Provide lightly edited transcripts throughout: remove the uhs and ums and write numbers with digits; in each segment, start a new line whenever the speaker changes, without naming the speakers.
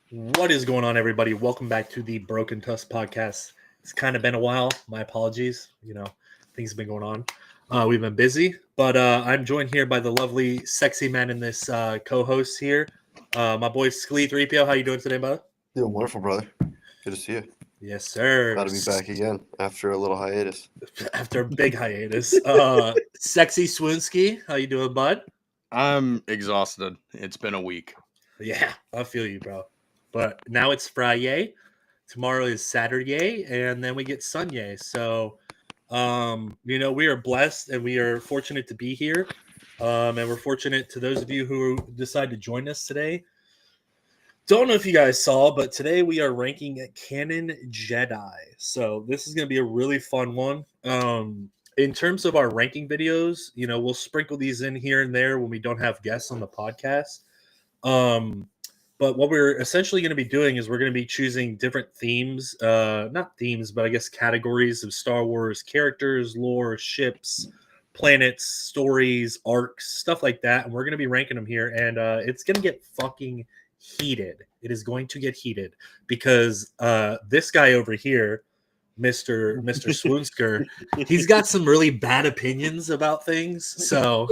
What is going on, everybody? Welcome back to the Broken Tusk podcast. It's kind of been a while. My apologies. Things have been going on. We've been busy, but I'm joined here by the lovely, sexy man in this co-host here, my boy Sklee 3PO. How you doing today, bud?
Doing wonderful, brother. Good to see you.
Yes, sir.
Glad to be back again after a little hiatus.
After a big hiatus. Sexy Swinski, how you doing, bud?
I'm exhausted. It's been a week.
Yeah, I feel you, bro. But now it's Friday. Tomorrow is Saturday, and then we get Sunday. So, we are blessed and we are fortunate to be here. And we're fortunate to those of you who decide to join us today. Don't know if you guys saw, but today we are ranking Canon Jedi. So this is going to be a really fun one. In terms of our ranking videos, we'll sprinkle these in here and there when we don't have guests on the podcast. But what we're essentially going to be doing is we're going to be choosing different themes, not themes, but I guess categories of Star Wars characters, lore, ships, planets, stories, arcs, stuff like that. And we're going to be ranking them here. And it's going to get fucking heated. It is going to get heated because this guy over here, Mr. Swoonsker, he's got some really bad opinions about things. So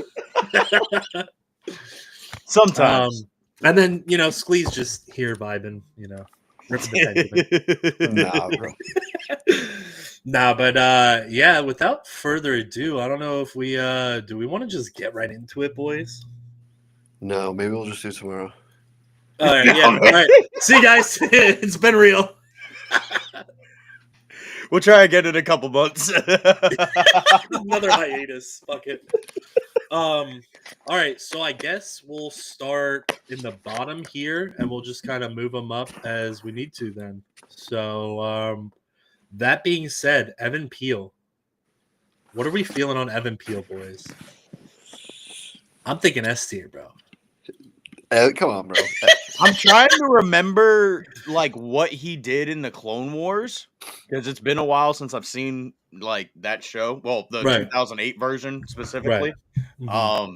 sometimes.
And then, Sklee's just here vibing, ripping the head.
Nah, bro.
But yeah, without further ado, I don't know if we do we want to just get right into it, boys?
No, maybe we'll just do it tomorrow.
All right, yeah. All right. See you guys. It's been real.
We'll try again in a couple months.
Another hiatus. Fuck it. All right, so I guess we'll start in the bottom here and we'll just kind of move them up as we need to then. So that being said, Evan Peel. What are we feeling on Evan Peel, boys? I'm thinking S tier, bro.
Come on, bro.
I'm trying to remember what he did in the Clone Wars because it's been a while since I've seen that show. Well, the 2008 version specifically.
Right. Mm-hmm.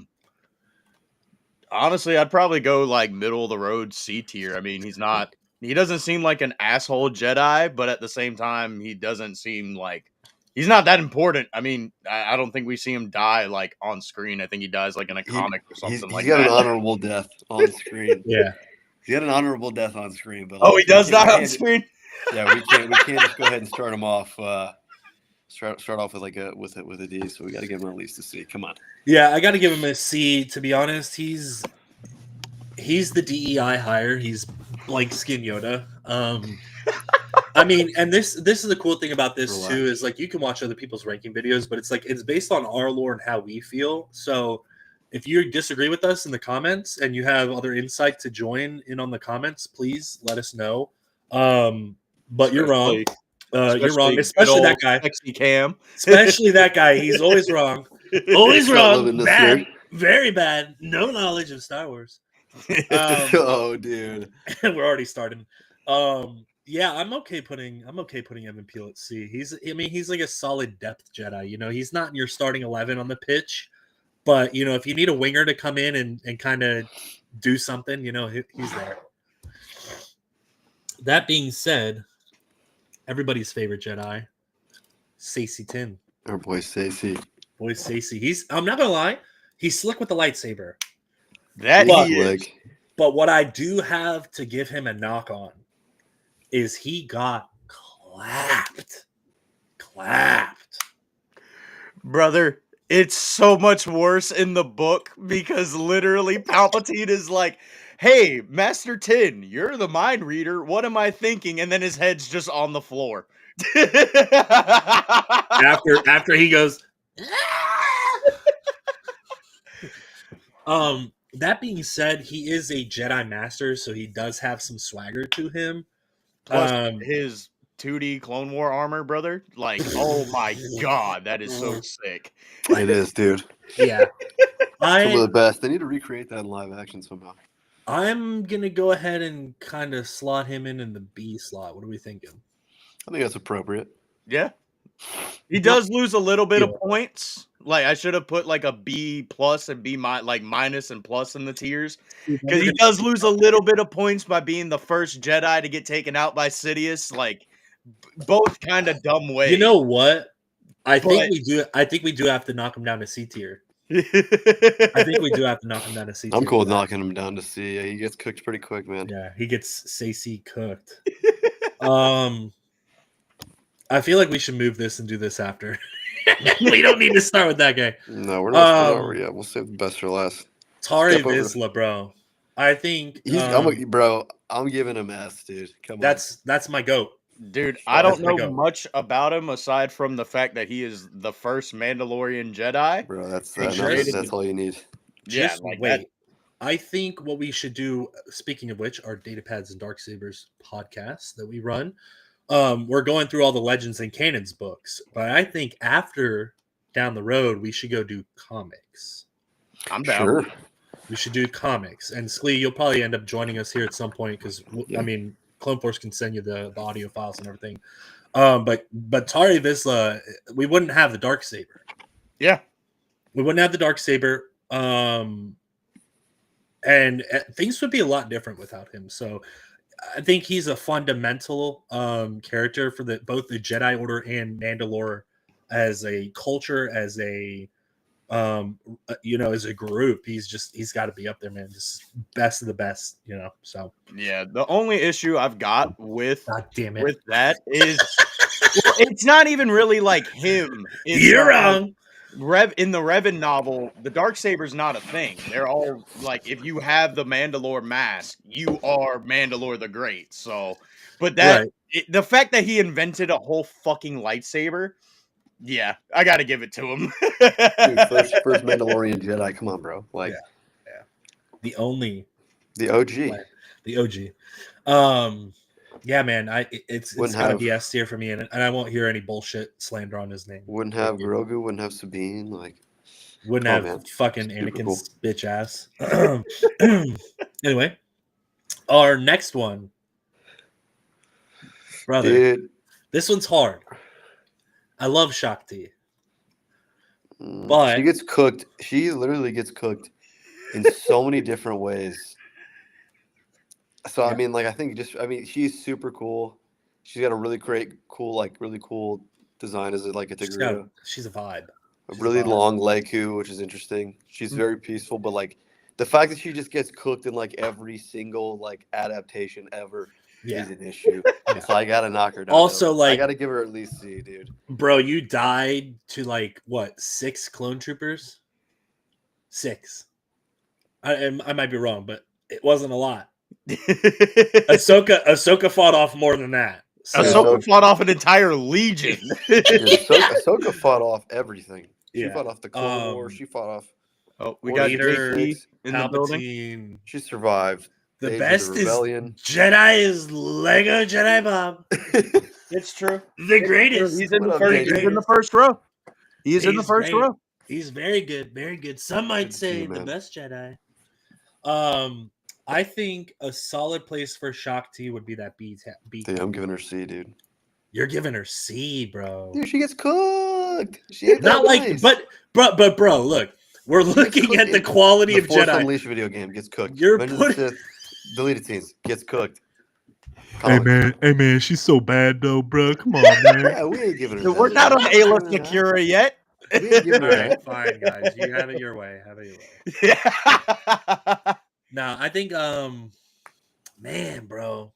Honestly, I'd probably go middle of the road C tier. I mean, he doesn't seem like an asshole Jedi, but at the same time, he doesn't seem like he's not that important. I mean, I don't think we see him die on screen. I think he dies in a comic or something like that.
He's got an honorable death on screen.
Yeah.
He had an honorable death on screen, but
he does die on screen.
Yeah, we can't just go ahead and start him off. Start off with with a D. So we got to give him at least a C. Come on.
Yeah, I got to give him a C. To be honest, he's the DEI hire. He's blank skin Yoda. I mean, and this is the cool thing about this too is you can watch other people's ranking videos, but it's based on our lore and how we feel. So if you disagree with us in the comments and you have other insight to join in on the comments, please let us know. But you're wrong. You're wrong, especially that guy.
Sexy Cam.
Especially that guy. He's always wrong. Always wrong. Bad. Very bad. No knowledge of Star Wars.
Oh, dude.
We're already starting. Yeah, I'm okay putting Evan Peel at C. He's like a solid depth Jedi. He's not in your starting 11 on the pitch, but if you need a winger to come in and kind of do something, he's there. That being said, everybody's favorite Jedi, Stacey Tin.
Our boy Stacey.
I'm not gonna lie, he's slick with the lightsaber. But what I do have to give him a knock on is he got clapped.
Brother, it's so much worse in the book because literally Palpatine is like, hey, Master Tin, you're the mind reader. What am I thinking? And then his head's just on the floor.
after he goes, that being said, he is a Jedi Master, so he does have some swagger to him.
Plus his 2D Clone War armor, brother. Oh my god, that is so sick.
It is, dude.
Yeah.
Some of the best. They need to recreate that in live action somehow.
I'm going to go ahead and kind of slot him in the B slot. What are we thinking?
I think that's appropriate.
Yeah. He does lose a little bit of points Like I should have put like a B plus and minus and plus in the tiers because he does lose a little bit of points by being the first Jedi to get taken out by Sidious. Like both kind of dumb ways.
You know what? I think
But-
we do. I think we do have to knock him down to C tier. I think we do have to knock him down to C tier.
I'm cool with
for that.
knocking him down to C. Yeah, he gets cooked pretty quick, man.
Yeah, he gets C cooked. I feel like we should move this and do this after. We don't need to start with that guy.
No, we're not. Yeah, we'll save the best for last.
Tari
Step over.
Vizsla, bro. I think
I'm giving him S, dude. Come on.
that's my goat.
Dude, I don't
That's my
know
goat.
much about him aside from the fact that he is the first Mandalorian Jedi.
Bro, that's all you need.
Just
like
wait.
that.
I think what we should do, speaking of which, our Data Pads and Dark Sabers podcast that we run, we're going through all the Legends and Canons books. But I think after down the road, we should go do comics.
I'm down.
Sure.
We should do comics. And Slee, you'll probably end up joining us here at some point because, I mean, Clone Force can send you the audio files and everything. But Tari Vizsla, we wouldn't have the Dark Saber.
Yeah.
We wouldn't have the Dark Saber. And things would be a lot different without him. So I think he's a fundamental character for both the Jedi Order and Mandalore as a culture, as a as a group. He's got to be up there, man. Just best of the best, So
yeah, the only issue I've got with
God damn it,
with that is it's not even really like him.
You're wrong.
In the Revan novel, the Darksaber's not a thing. They're all like, if you have the Mandalore mask, you are Mandalore the Great. So, but the fact that he invented a whole fucking lightsaber, yeah, I got to give it to him.
Dude, first Mandalorian Jedi. Come on, bro. Like,
yeah. The OG. The OG. Yeah, man. It's gonna be S tier for me, and I won't hear any bullshit slander on his name.
Wouldn't have Grogu, wouldn't have Sabine,
wouldn't have fucking Anakin's bitch ass. Anyway, our next one, brother.
Dude.
This one's hard. I love Shakti, but
she gets cooked. She literally gets cooked in so many different ways. So I mean, she's super cool. She's got a really cool design as a Tigrera.
She's a vibe.
A really long Leku, which is interesting. She's very peaceful, but the fact that she just gets cooked in every single adaptation ever is an issue. So I gotta knock her down.
Also,
I gotta give her at least C, dude.
Bro, you died to 6 clone troopers? 6. I might be wrong, but it wasn't a lot. Ahsoka fought off more than that.
So. Ahsoka fought off an entire legion.
Ahsoka fought off everything. She fought off the Clone Wars. She fought off.
Oh, we got JC in the building.
She survived.
The best is Jedi is Lego Jedi Bob.
It's true.
The greatest.
He's in the first row. He's in the first row.
He's very good. Very good. Some might say the best Jedi. I think a solid place for Shakti would be that B.
Dude, I'm giving her C, dude.
You're giving her C, bro.
Dude, she gets cooked. She ain't
not nice. But bro, look, we're looking at the quality of
Force
Jedi.
Unleashed video game gets cooked.
You're
deleted scenes gets cooked.
Hey man, she's so bad though, bro. Come on, man.
Yeah, we ain't giving her.
We're not on Ayla Secura yet.
All right, fine, guys. You have it your way. Yeah. No, I think, man, bro.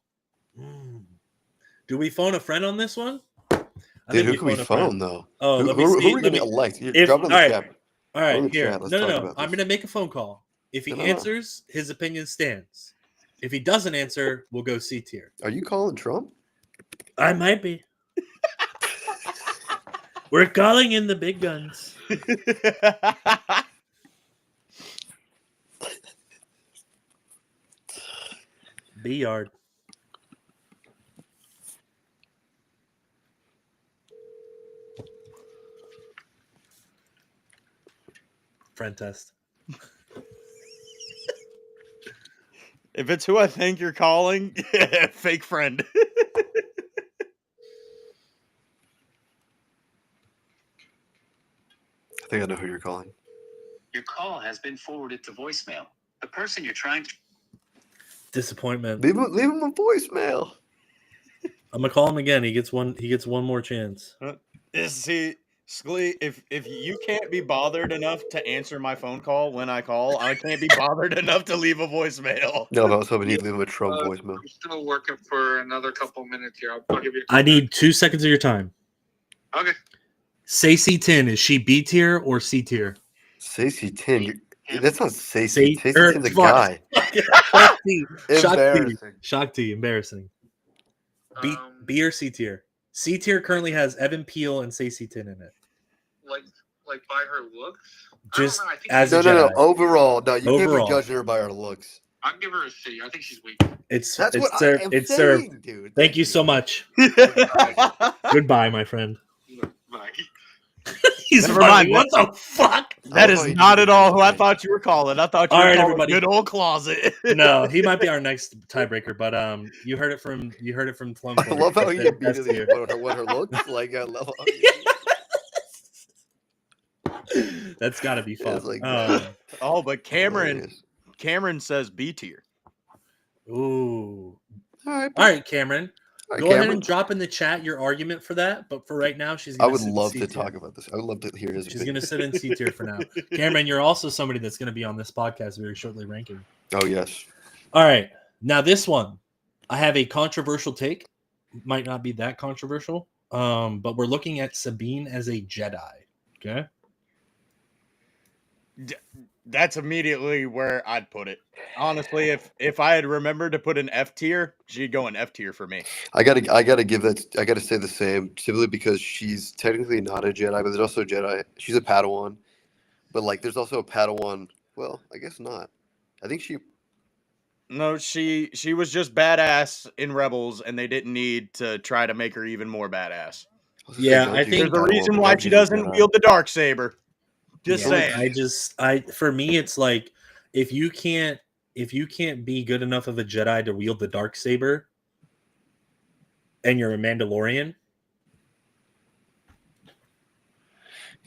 Do we phone a friend on this one?
Dude, who can we phone, though?
Oh,
who are we going to elect?
Drop it in the chat. All right, here.
Chat.
No. I'm going to make a phone call. If he answers, his opinion stands. If he doesn't answer, we'll go C tier.
Are you calling Trump?
I might be. We're calling in the big guns. B yard. Friend test.
If it's who I think you're calling, fake friend.
think I know who you're calling.
Your call has been forwarded to voicemail. The person you're trying to...
Disappointment.
Leave him a voicemail.
I'm gonna call him again. He gets one more chance.
See, Scully, if you can't be bothered enough to answer my phone call when I call, I can't be bothered enough to leave a voicemail.
No, but I was hoping you'd leave him a Trump voicemail.
I'm still working for another couple minutes here. I'll give you a
I need 2 seconds of your time.
Okay.
Stacey 10, is she B tier or C tier?
Stacey 10. That's not Stacey. Stacey
er,
10's a
fuck.
guy.
Shock T.
Embarrassing.
Shock T. Embarrassing. B or C tier? C tier currently has Evan Peel and Stacey 10 in it.
Like by her looks.
Just
I don't know, I think
as
she's-
a
No.
Jedi.
Overall, no, you
Overall.
can't be judging her by her looks.
I'd give her a C. I think she's weak.
It's
That's what
served.
I am
It's
saying,
served.
dude.
Thank you so much. Goodbye, my friend.
Like,
He's
Never
funny.
mind.
What the fuck?
That
Oh,
is
you
not
did
at all
that.
who I thought you were calling. I thought you
All
were
right,
calling
everybody.
good old closet.
No, he might be our next tiebreaker, but you heard it from Plum.
I love how you
That's
immediately
you.
what her looks like. I love how you
That's got to be fun.
It's like,
Oh, but Cameron
hilarious.
says B tier.
Ooh.
All right,
All right, Cameron.
all right,
Go ahead
Cameron.
and drop in the chat your argument for that. But for right now, she's
I
gonna
would
sit in
love
C
to
tier.
talk about this. I would love to hear his
She's
opinion.
going to sit in C tier for now. Cameron, you're also somebody that's going to be on this podcast very shortly ranking.
Oh, yes.
All right. Now, this one, I have a controversial take. Might not be that controversial, but we're looking at Sabine as a Jedi. Okay.
That's immediately where I'd put it. Honestly, if I had remembered to put an F tier, she'd go in F tier for me.
I gotta say the same, simply because she's technically not a Jedi, but there's also a Jedi. She's a Padawan, but like there's also a Padawan. Well, I guess not. I think she.
No, she was just badass in Rebels, and they didn't need to try to make her even more badass.
Yeah, I think-
There's a reason why she doesn't wield the Darksaber. Just
Yeah,
saying.
for me, it's like if you can't be good enough of a Jedi to wield the Darksaber, and you're a Mandalorian,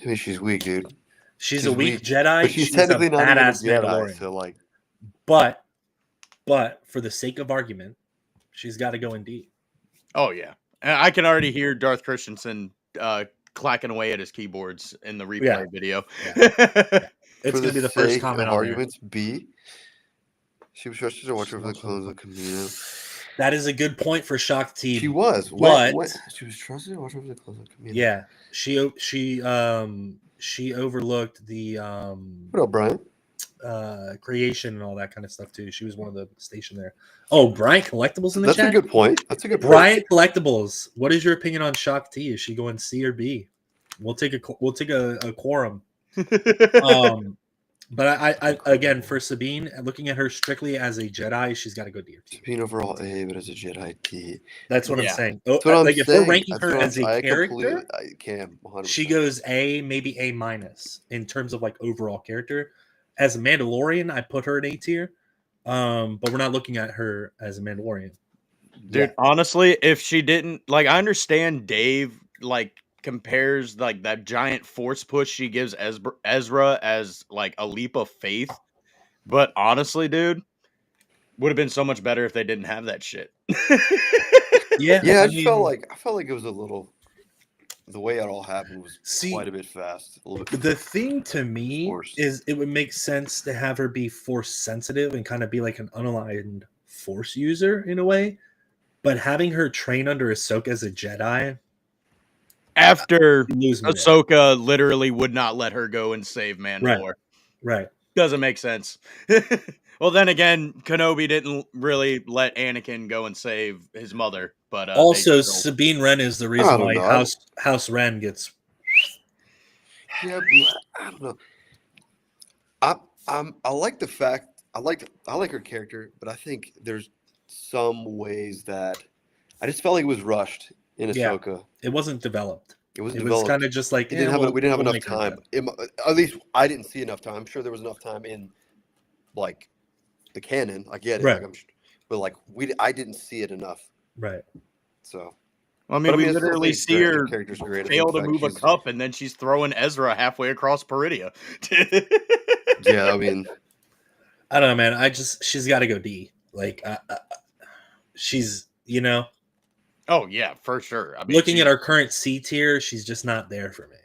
I mean, she's weak, dude.
she's a weak Jedi.
But she's technically
a
not even a
badass
Jedi,
Mandalorian.
so like.
But for the sake of argument, she's got to go in D.
Oh yeah, and I can already hear Darth Christensen clacking away at his keyboards in the replay video.
It's
For
going to be the first
sake
comment
of
on there.
arguments, B. She was trusted to watch over the clones of Camino.
That is a good point for Shock T.
She was.
But-
She was trusted to watch over the clones of Camino.
Yeah, she overlooked the
What up, Brian?
creation and all that kind of stuff too. She was one of the station there. Oh, Brian Collectibles in the
That's
chat.
a good point. That's a good point.
Brian Collectibles. What is your opinion on Shock T? Is she going C or B? We'll take a quorum. But I again for Sabine, looking at her strictly as a Jedi, she's got to go D or T.
Sabine overall A, but as a Jedi D.
That's what
Yeah.
I'm saying.
That's what I'm
like if
saying.
we're ranking
That's
her
what
as a
I
character,
I can 100%.
she goes A, maybe A minus in terms of like overall character. As a Mandalorian, I put her in A tier. But we're not looking at her as a Mandalorian.
Dude, honestly, if she didn't I understand Dave compares like that giant force push she gives Ezra as like a leap of faith, but honestly, dude, would have been so much better if they didn't have that shit.
Yeah,
Yeah, I
mean,
felt like it was a little. The way it all happened was quite a bit fast. A little bit.
the thing to me
Forced.
is it would make sense to have her be force sensitive and kind of be like an unaligned force user in a way, but having her train under Ahsoka as a Jedi,
After
you lose me there.
Ahsoka literally would not let her go and save Mandalore.
Right.
Doesn't make sense. Well, then again, Kenobi didn't really let Anakin go and save his mother, but
Also,
they still-
Sabine Wren is the
I
reason
don't
why
know.
House Wren gets.
Yeah, but I don't know. I like the fact I like her character, but I think there's some ways that I just felt like it was rushed in
Yeah.
Ahsoka.
It wasn't developed.
It wasn't
It was
developed.
kind of just like
we didn't have
we'll
enough
make her
time.
dead.
At least I didn't see enough time. I'm sure there was enough time in like the canon. I get it,
Right.
but like I didn't see it enough.
Right.
So
I mean,
But,
we
I still
literally
think
see
the
her
character's great. I
fail
think
to
the fact
move a
she's-
cup, and then she's throwing Ezra halfway across Peridia.
Yeah, I mean,
I don't know, man. She's got to go D. Like, she's,
Oh yeah, for sure. I mean,
looking at our current C tier, she's just not there for me.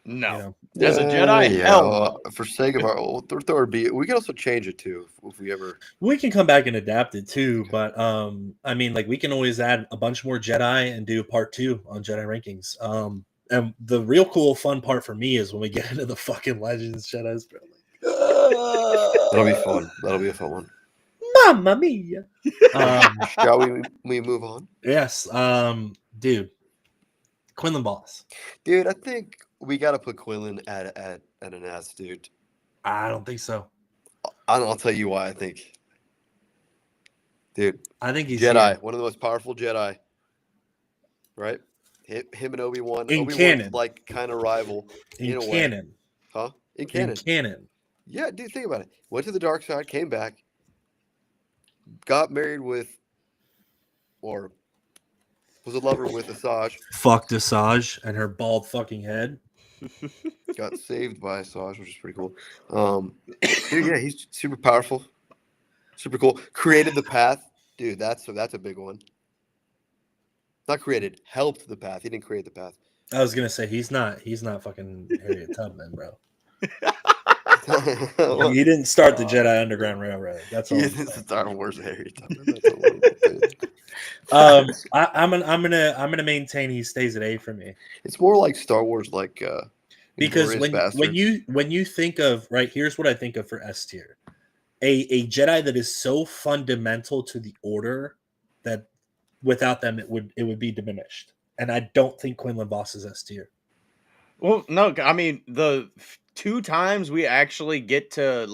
no, as a Jedi,
yeah.
hell no.
For sake of our, we'll throw her B. We can also change it too if we ever.
We can come back and adapt it too, but I mean, like, we can always add a bunch more Jedi and do part 2 on Jedi rankings. And the real cool, fun part for me is when we get into the fucking Legends Jedi's, bro.
That'll be fun. That'll be a fun one.
Mamma mia!
Shall we move on?
Yes, dude, Quinlan Boss.
Dude, I think we got to put Quinlan at an S, dude.
I don't think so.
I'll tell you why I think. Dude,
I think he's
Jedi,
here.
one of the most powerful Jedi, right? Him and Obi-Wan.
In
Obi-Wan's
canon.
like kind of rival
in
a way.
canon.
Huh? In canon.
In canon.
Yeah, dude, think about it. Went to the dark side, came back, got married with, or was a lover with Asajj,
Fucked Asajj and her bald fucking head.
got saved by Asajj, which is pretty cool. Dude, yeah, he's super powerful, super cool. Created the path, dude. That's a big one. Not created, helped the path. He didn't create the path.
I was gonna say he's not fucking Harriet Tubman, bro. He didn't start the Jedi Underground Railroad. That's all.
He
I'm
isn't
saying.
Star Wars Harry Tubman. That's a little bit.
I'm gonna maintain he stays at A for me
It's more like Star Wars, like
because
Inglourious
when you think of, right, here's what I think of for S tier, a Jedi that is so fundamental to the Order that without them it would be diminished, and I don't think Quinlan Voss is S tier.
Well, no, I mean the 2 times we actually get to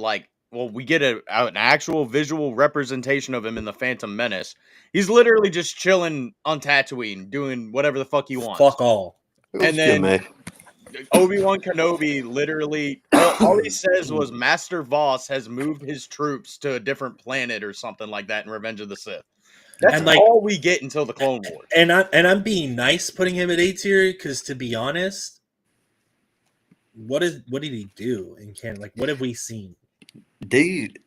we get an actual visual representation of him in the Phantom Menace. He's literally just chilling on Tatooine, doing whatever the fuck he wants.
Fuck all.
And then Obi-Wan Kenobi literally all he says was Master Voss has moved his troops to a different planet or something like that in Revenge of the Sith. That's
And, like,
all we get until the Clone Wars.
And I'm being nice putting him at A tier because, to be honest, what did he do in canon? Like, what have we seen?
Dude,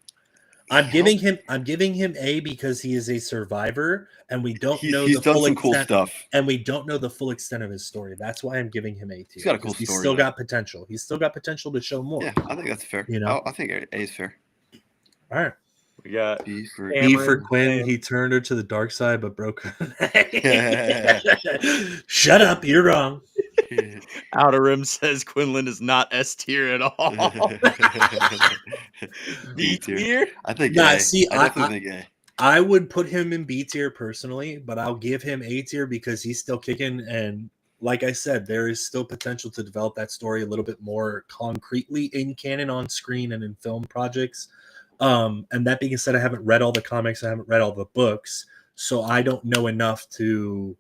I'm giving him A because he is a survivor, and we don't know
he's
the
done
full
some
extent,
cool stuff.
and we don't know the full extent of his story. That's why I'm giving him A tier.
He's got a cool
He's
story,
still
though.
got potential. He's still got potential to show more.
Yeah, I think that's fair.
You know?
I think A is fair.
All right.
We got
B for
Cameron
B for Quinn.
saying-
He turned her to the dark side, but broke her. Shut up. You're wrong.
Outer Rim says Quinlan is not S tier at all. B tier?
I think
Nah,
A.
see,
I definitely think A.
I would put him in B tier personally, but I'll give him A tier because he's still kicking. And like I said, there is still potential to develop that story a little bit more concretely in canon, on screen, and in film projects. And that being said, I haven't read all the comics. I haven't read all the books. So I don't know enough to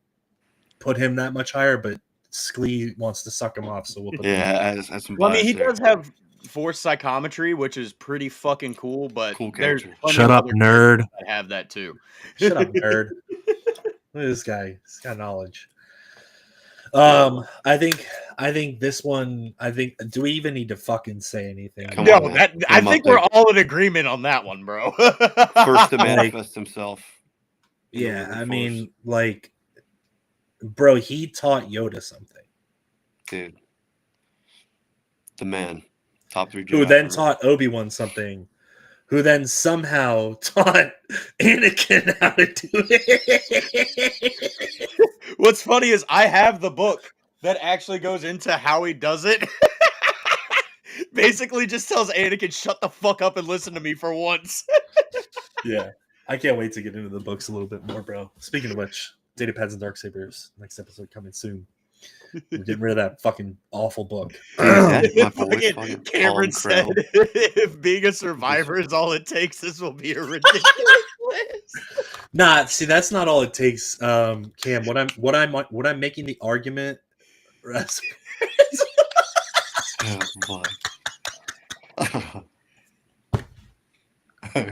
put him that much higher, but Sklee wants to suck him off. So we'll put him
As some
Well, I mean, he
bias
does have Force psychometry, which is pretty fucking cool, but
Cool
there's
character.
plenty
Shut
of
up,
other
nerd.
that have that too.
Shut up, nerd. Look at this guy. He's got knowledge. I think this one. Do we even need to fucking say anything?
Come
No,
on, man.
I
Put him
think
up
we're
there.
all in agreement on that one, bro.
First to manifest himself. in the
Yeah,
Lord
I
Force.
mean, like, bro, he taught Yoda something.
Dude. The man. Top 3 Jedi.
Who then
for me.
taught Obi-Wan something. Who then somehow taught Anakin how to do it.
What's funny is I have the book that actually goes into how he does it. Basically just tells Anakin, shut the fuck up and listen to me for once.
Yeah. I can't wait to get into the books a little bit more, bro. Speaking of which, Data Pads and Darksabers, next episode coming soon. We're getting rid of that fucking awful book.
Dude, that's my boy.
Fucking
Fucking
Cameron
Colin
said,
Crowell.
if being a survivor is all it takes, this will be a ridiculous list.
Nah, see, that's not all it takes, Cam. What I'm making the argument.
Oh, fuck.
All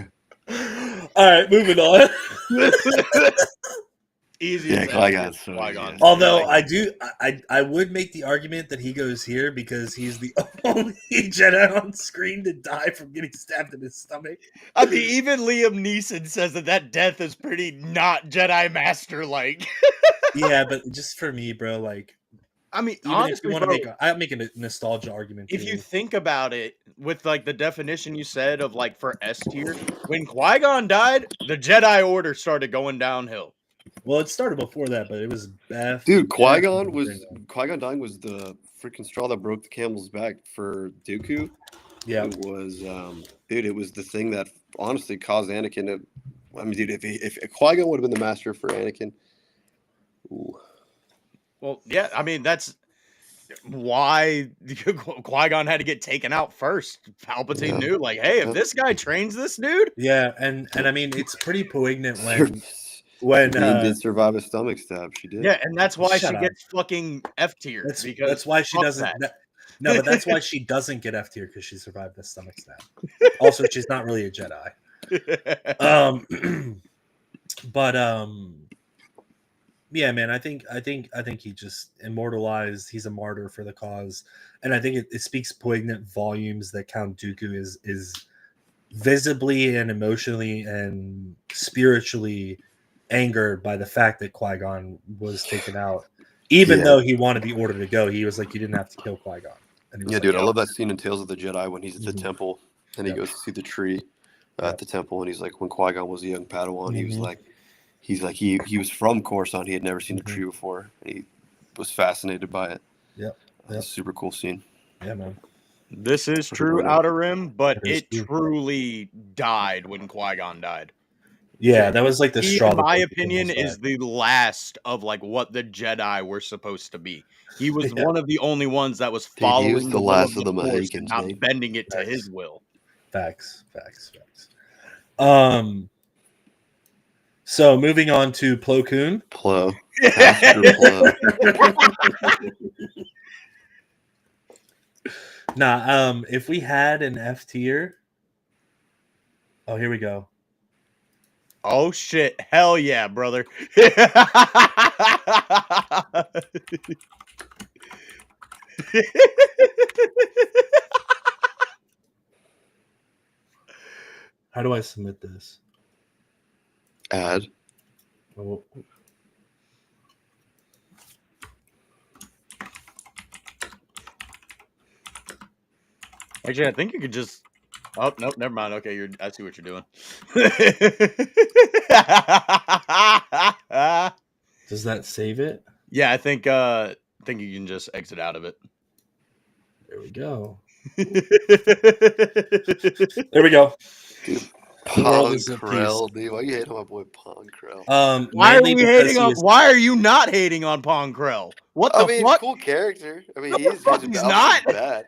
right, moving on.
Easy
Yeah,
as
Qui-Gon's so
Qui-Gon.
easy.
Although
Like,
I would make the argument that he goes here because he's the only Jedi on screen to die from getting stabbed in his stomach.
I mean, even Liam Neeson says that death is pretty not Jedi Master like.
Yeah, but just for me, bro, like
I mean,
even if you
honestly,
want to
bro,
I'll make a nostalgia argument
if you
too.
think about it, with like the definition you said of like for S tier, when Qui-Gon died, the Jedi Order started going downhill.
Well, it started before that, but it was Beth.
Dude,
Qui-Gon
Qui-Gon dying was the freaking straw that broke the camel's back for Dooku.
Yeah,
It was, dude, it was the thing that honestly caused Anakin to. I mean, dude, if Qui-Gon would have been the master for Anakin, ooh.
Well, yeah, I mean that's why Qui-Gon had to get taken out first. Palpatine knew, like, hey, if this guy trains this dude,
yeah, and I mean it's pretty poignant when
Sabine did survive a stomach stab. She did.
yeah, and that's why
Shut
she
up.
gets fucking F tier.
That's why she
fuck
doesn't.
that.
No, but that's why she doesn't get F tier because she survived the stomach stab. Also, she's not really a Jedi. But yeah, man, I think he just immortalized. He's a martyr for the cause, and I think it speaks poignant volumes that Count Dooku is visibly and emotionally and spiritually angered by the fact that Qui-Gon was taken out. Even though he wanted the order to go, he was like, "You didn't have to kill Qui-Gon." And he was
Yeah,
like,
dude, I love that scene in Tales of the Jedi when he's at the
Mhm.
temple and he
Yep.
goes to see the tree
Yep.
at the temple, and he's like, when Qui-Gon was a young Padawan, he was
Mhm.
like, he was from Coruscant, he had never seen
Mhm.
a tree before, and he was fascinated by it.
Yep.
That's a super cool scene.
"Yeah, man."
This is
For
true,
sure.
Outer Rim, but
It is
it
true.
truly died when Qui-Gon died.
Yeah, that was like the
He,
straw.
in
that
my
broke the
opinion,
camel's
is
back.
the last of like what the Jedi were supposed to be. He was
Yeah.
one of the only ones that was
Dude, he
following
was
the
the
will
last
of
of
the
the
Force and
Mohicans,
not
man.
bending it to
Facts.
his will.
Facts. So moving on to Plo Koon.
Plo. Pastor Plo.
Nah, if we had an F tier. Oh, here we go.
Oh shit! Hell yeah, brother!
How do I submit this?
Add.
Oh,
Actually, I think you could just. Oh nope, never mind. Okay, I see what you're doing.
does that save it?
Yeah, I think you can just exit out of it.
There we go.
There
There we go.
Dude,
The world is at
Ponkrell, dude. Why you hating on my boy Ponkrell?
Why are
Mainly
we
because
hating
he
on?
is.
Why are you not hating on Ponkrell? What the
I mean,
fuck?
cool character. I mean,
What the fuck? He's not.
bad.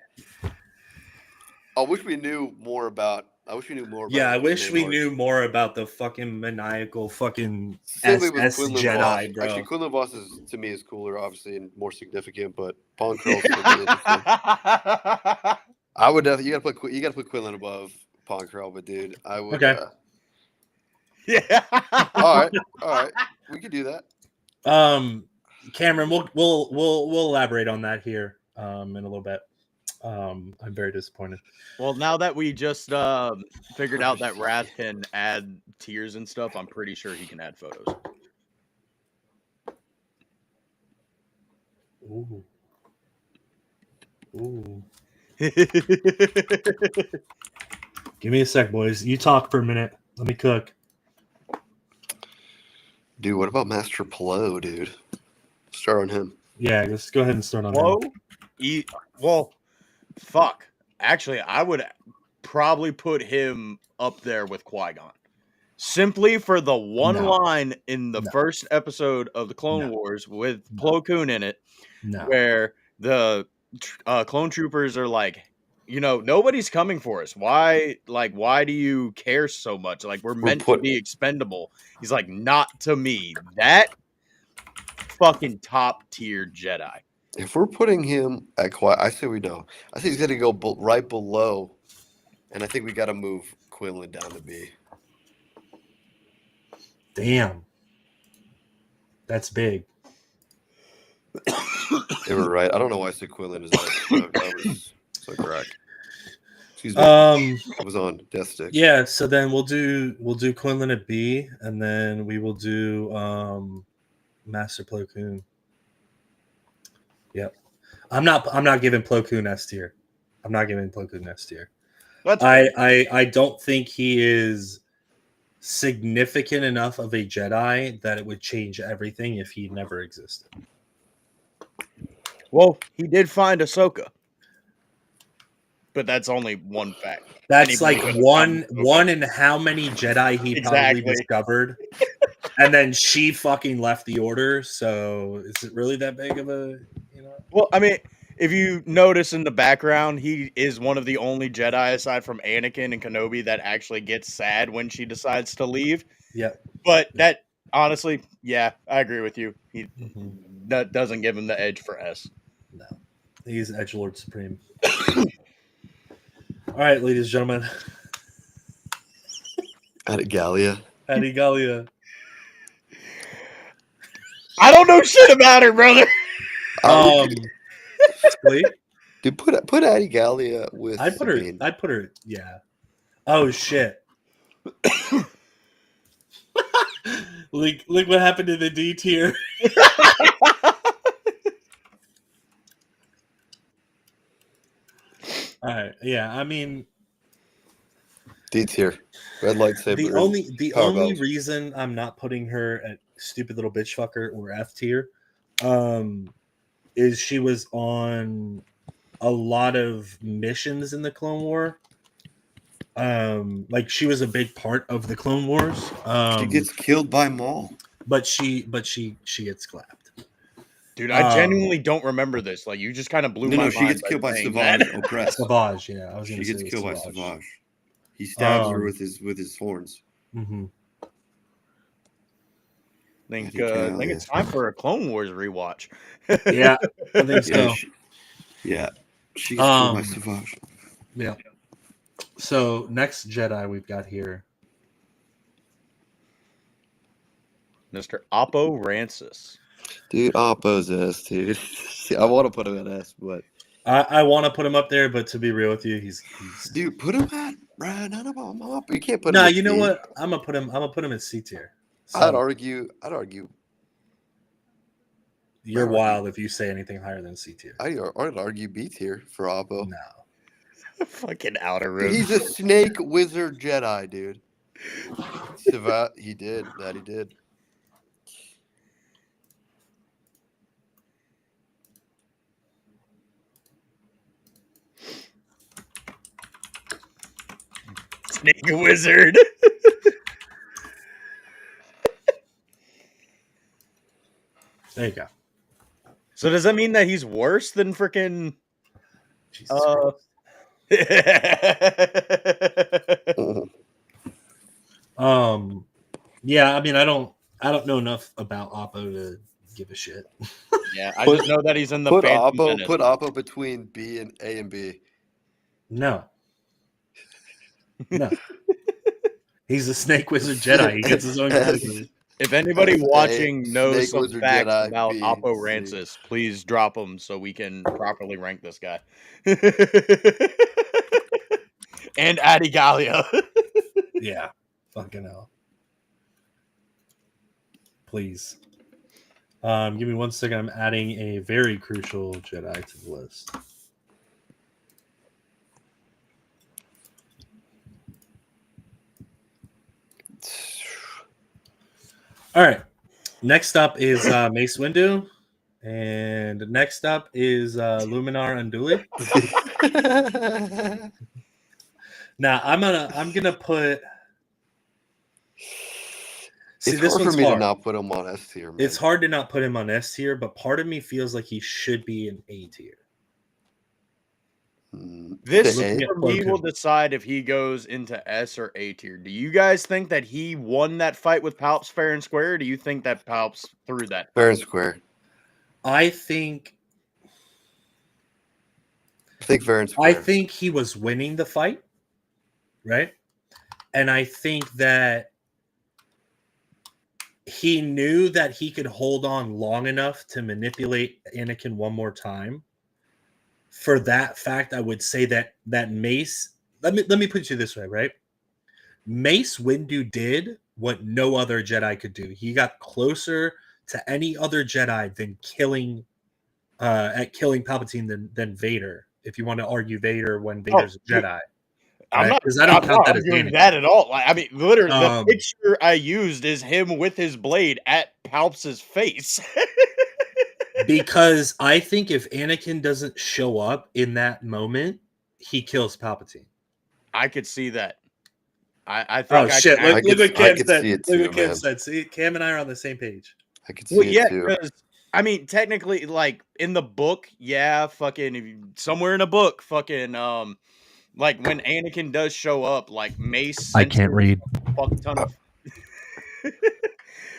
I wish we knew more about.
Yeah, I
his
wish
main
we
arc.
knew more about the fucking maniacal fucking
Same way with
SS
Quinlan
Jedi,
Voss.
bro.
Actually, Quinlan Voss to me is cooler, obviously, and more significant. But Ponkrell's still really interesting. I would definitely. You gotta put Quinlan above Ponkrell, but dude, I would.
Okay.
Yeah.
All right, we could do that.
Cameron, we'll elaborate on that here in a little bit. I'm very disappointed.
Well, now that we just figured out that Wrath can add tiers and stuff, I'm pretty sure he can add photos.
Ooh. Ooh. Give me a sec, boys. You talk for a minute. Let me cook.
Dude, what about Master Plo, dude? Start on him.
Yeah, let's go ahead and start on
Whoa.
him.
Well, fuck. Actually, I would probably put him up there with Qui-Gon. Simply for the one line in the first episode of the Clone Wars with Plo Koon in it, where the clone troopers are like, you know, nobody's coming for us. Why do you care so much? Like, we're meant to be expendable. He's like, not to me. That fucking top tier Jedi.
If we're putting him at I say we know. I think he's going to go right below, and I think we got to move Quinlan down to B.
Damn. That's big.
They were right. I don't know why I said Quinlan is that was so correct. Excuse me. I was on death stick.
Yeah, so then we'll do Quinlan at B, and then we will do Master Plo Koon. Yep. I'm not giving Plo Koon S tier. I'm not giving Plo Koon S tier.
That's fair.
I don't think he is significant enough of a Jedi that it would change everything if he never existed.
Well, he did find Ahsoka, but that's only one fact.
That's like
Anybody could've found Ahsoka.
one in how many Jedi he probably
Exactly.
discovered. And then she fucking left the order, so is it really that big of a, you know?
Well, I mean, if you notice in the background, he is one of the only Jedi aside from Anakin and Kenobi that actually gets sad when she decides to leave.
Yep.
But that, honestly, yeah, I agree with you.
Mhm.
That doesn't give him the edge for S.
No. He's Edgelord Supreme. All right, ladies and gentlemen.
Adigalia.
Adigalia.
I don't know shit about her, brother.
Sleep?
Dude, put Adigalia with
I'd put her, yeah. Oh shit. Look what happened to the D tier. All right, yeah. I mean,
D tier. Red lightsaber.
the
power
only
bells.
reason I'm not putting her at stupid little bitch fucker or F tier, is she was on a lot of missions in the Clone War. Like she was a big part of the Clone Wars.
She gets killed by Maul.
But she gets clapped.
Dude, I genuinely don't remember this. Like, you just kind of blew my mind.
She gets killed by
saying
Savage
that.
Opress.
Savage, yeah. I was
She
gonna
gets
say
killed by
Savage.
Savage. He stabs her with his horns.
Mm-hmm.
I think it's time for a Clone Wars rewatch.
Yeah, I think so.
Yeah, she gets killed by Savage.
Yeah. So next Jedi we've got here,
Mr. Oppo Rancis.
Dude, Oppo's S, dude. I want to put him at S, but
I want to put him up there, but to be real with you, he's
dude, put him at none of them up. You can't put him.
Nah,
at
you know
D.
what? I'm gonna put him at C tier. So
I'd argue.
you're wild if you say anything higher than C tier.
I'd argue B tier for Oppo.
No.
Fucking outer
Dude,
rim.
he's a snake wizard Jedi, dude. He did.
Snake wizard.
There you go.
So does that mean that he's worse than freaking?
Jesus Christ. Yeah, I mean, I don't know enough about Oppo to give a shit.
Yeah, I just know that he's in the
Put
Phantom
Oppo.
Menace.
Put Oppo between B and A and B.
No. He's a snake wizard Jedi. He gets his own character.
If anybody watching
Snake
knows some
Wizard
facts
Jedi
about
B,
Oppo
C.
Rancis, please drop them so we can properly rank this guy. And Adigalia.
Yeah. Fucking hell. Please. Give me 1 second. I'm adding a very crucial Jedi to the list. All right. Next up is Mace Windu. And next up is Luminar Unduli. Now I'm gonna put. See,
It's
this
hard for
one's
me
hard.
to not put him on S tier.
It's hard to not put him on S tier, but part of me feels like he should be an A tier.
This
A.
for me will decide if he goes into S or A tier. Do you guys think that he won that fight with Palps fair and square? Or do you think that Palps threw that?
Fair and square.
I think
fair and square.
I think he was winning the fight, right? And I think that he knew that he could hold on long enough to manipulate Anakin one more time. For that fact, I would say that Mace. Let me put it to you this way, right? Mace Windu did what no other Jedi could do. He got closer to any other Jedi than killing Palpatine than Vader. If you want to argue Vader when Vader's a Jedi,
I'm
right?
not.
'Cause I don't
I'm
count
not
that as
arguing
Anakin.
that at all. Like, I mean, literally, the
Um,
picture I used is him with his blade at Palps's face.
Because I think if Anakin doesn't show up in that moment, he kills Palpatine.
I could see that. I
Oh
think I
shit!
can.
Look what Cam
could
said.
see it
Look
too,
what Cam
man.
said. See, Cam and I are on the same page.
I could
Well,
see
yeah,
it too.
because I mean, technically, like in the book, yeah, fucking if you, somewhere in a book, fucking like when Anakin does show up, like Mace
I
senses
can't read.
a fuck ton of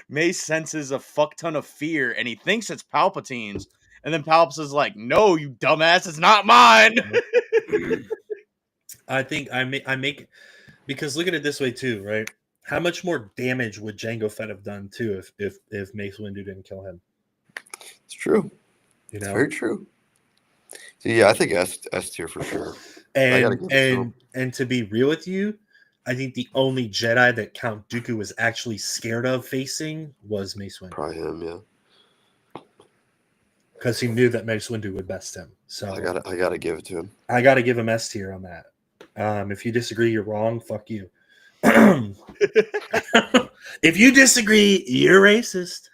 Mace senses a fuck ton of fear, and he thinks it's Palpatine's, and then Palps is like, "No, you dumbass, it's not mine."
I think I make because look at it this way too, right? How much more damage would Jango Fett have done too if Mace Windu didn't kill him?
It's true.
You
It's
know,
very true. So yeah, I think S tier for sure. I gotta
and
give it to him.
and to be real with you, I think the only Jedi that Count Dooku was actually scared of facing was Mace Windu,
Probably him, yeah.
because he knew that Mace Windu would best him. So
I gotta give it to him.
I got to give him S tier on that. If you disagree, you're wrong. Fuck you. If you disagree, you're racist.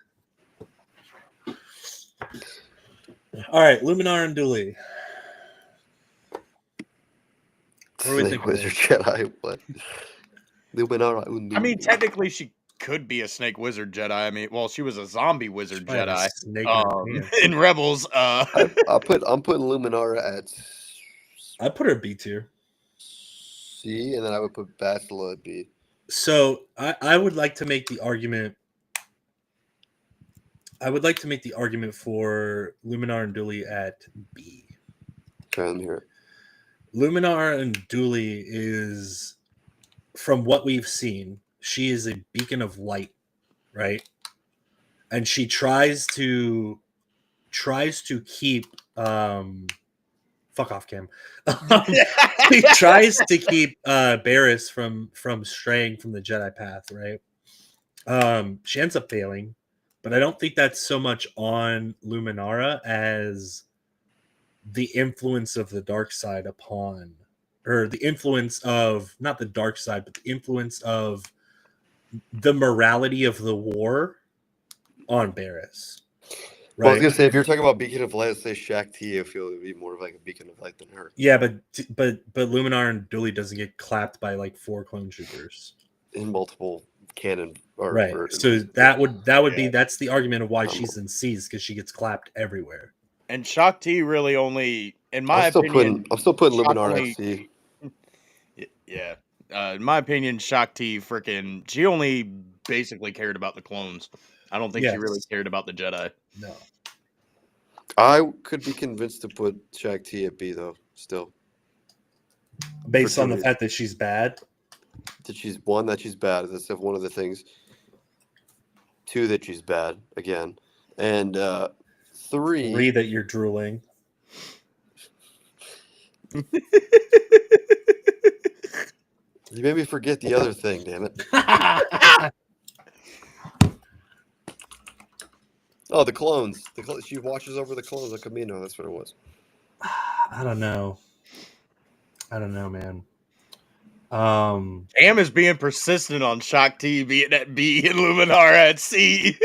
All right, Luminar and Dooley. What do we
Snake
think of
Wizard
this?
Jedi, what?
I mean, technically, she could be a snake wizard Jedi. I mean, well, she was a zombie wizard
Probably have a
Jedi
snake in her pants.
in Rebels.
I'm putting Luminara at
I'd put her B tier.
C, and then I would put Bachelor at B.
So I would like to make the argument. I would like to make the argument for Luminar and Dooley at B.
Okay, let me hear it.
Luminar and Dooley is, from what we've seen, she is a beacon of light, right? And she tries to keep fuck off, Cam. He tries to keep Barriss from straying from the Jedi path, right? She ends up failing, but I don't think that's so much on Luminara as the influence of the dark side upon, or the influence of not the dark side, but the influence of the morality of the war on Barriss. Right.
Well, I was gonna say if you're talking about beacon of light, let's say Shaq T, I feel it would be more of like a beacon of light than her.
Yeah, but Luminar and Dooley doesn't get clapped by like 4 clone troopers
In multiple canon or
right.
versions.
So that would be
Yeah.
that's the argument of why she's in C's, because she gets clapped everywhere.
And Shakti really only, in my
I'm still
opinion,
putting Luminar
shockingly-
at C.
yeah. In my opinion, Shakti freaking, she only basically cared about the clones. I don't think she
Yes.
really cared about the Jedi.
No.
I could be convinced to put Shaq T at B though. Still,
Based
For
on
two
the
reasons.
fact that she's bad.
that she's bad. That's one of the things. 2, that she's bad again, and 3.
3 that you're drooling.
You made me forget the other thing. Damn it! Oh, the clones. She watches over the clones on Camino. That's what it was.
I don't know, man.
Am is being persistent on Shakti being at B and Luminar at C.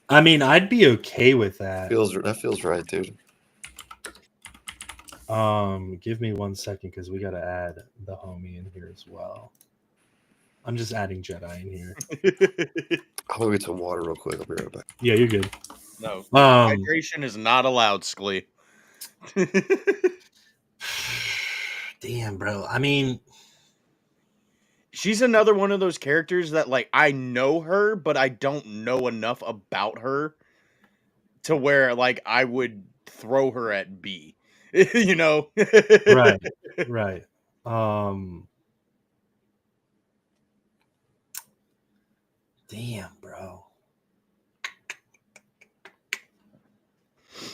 I mean, I'd be okay with that.
That feels right, dude.
Give me 1 second because we gotta add the homie in here as well. I'm just adding Jedi in here.
I'm gonna get some water real quick. I'll be right back.
Yeah, you're good.
No,
Um,
hydration is not allowed, Sklee.
damn, bro. I mean,
She's another one of those characters that, like, I know her, but I don't know enough about her to where, like, I would throw her at B. You know?
right, right. Damn, bro.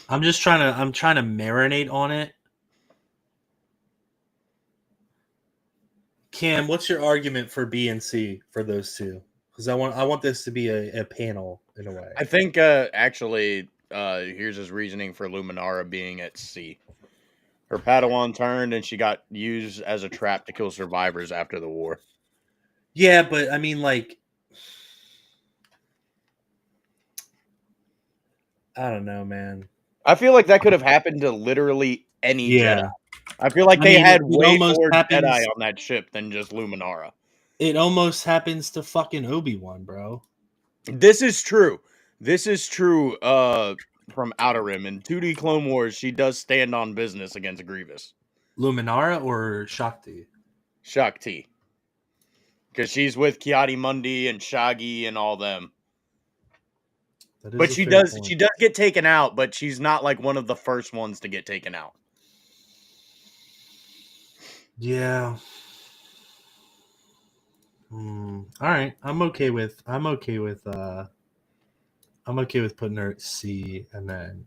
I'm trying to marinate on it. Cam, what's your argument for B and C for those two? Because I want this to be a panel in a way.
I think actually here's his reasoning for Luminara being at C. Her Padawan turned and she got used as a trap to kill survivors after the war.
Yeah, but I mean, like, I don't know, man.
I feel like that could have happened to literally any
Yeah.
Jedi. I feel like
I
they
mean,
had
it
way
almost
more
happens-
Jedi on that ship than just Luminara.
It almost happens to fucking Obi-Wan, bro.
This is true. This is true from Outer Rim. In 2D Clone Wars, she does stand on business against Grievous.
Luminara or Shakti?
Shakti. Because she's with Kiadi Mundi and Shaggy and all them.
That is
But
a
she
fair
does
point.
she does get taken out, but she's not like one of the first ones to get taken out.
Yeah. All right. I'm okay with putting her at C, and then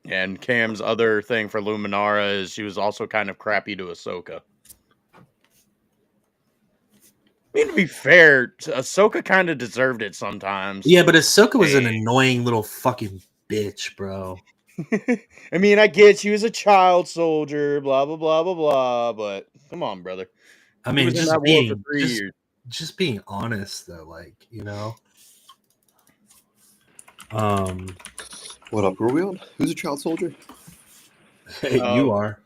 And Cam's other thing for Luminara is she was also kind of crappy to Ahsoka. I mean, to be fair, Ahsoka kind of deserved it sometimes.
yeah, but Ahsoka was an
Hey.
annoying little fucking bitch, bro.
I mean, I get she was a child soldier, blah blah blah blah blah, but come on, brother.
I
He
mean,
was in
just
that war
being
for 3 years.
just being honest though, like, you know.
What up? Were we on? Who's a child soldier?
You are.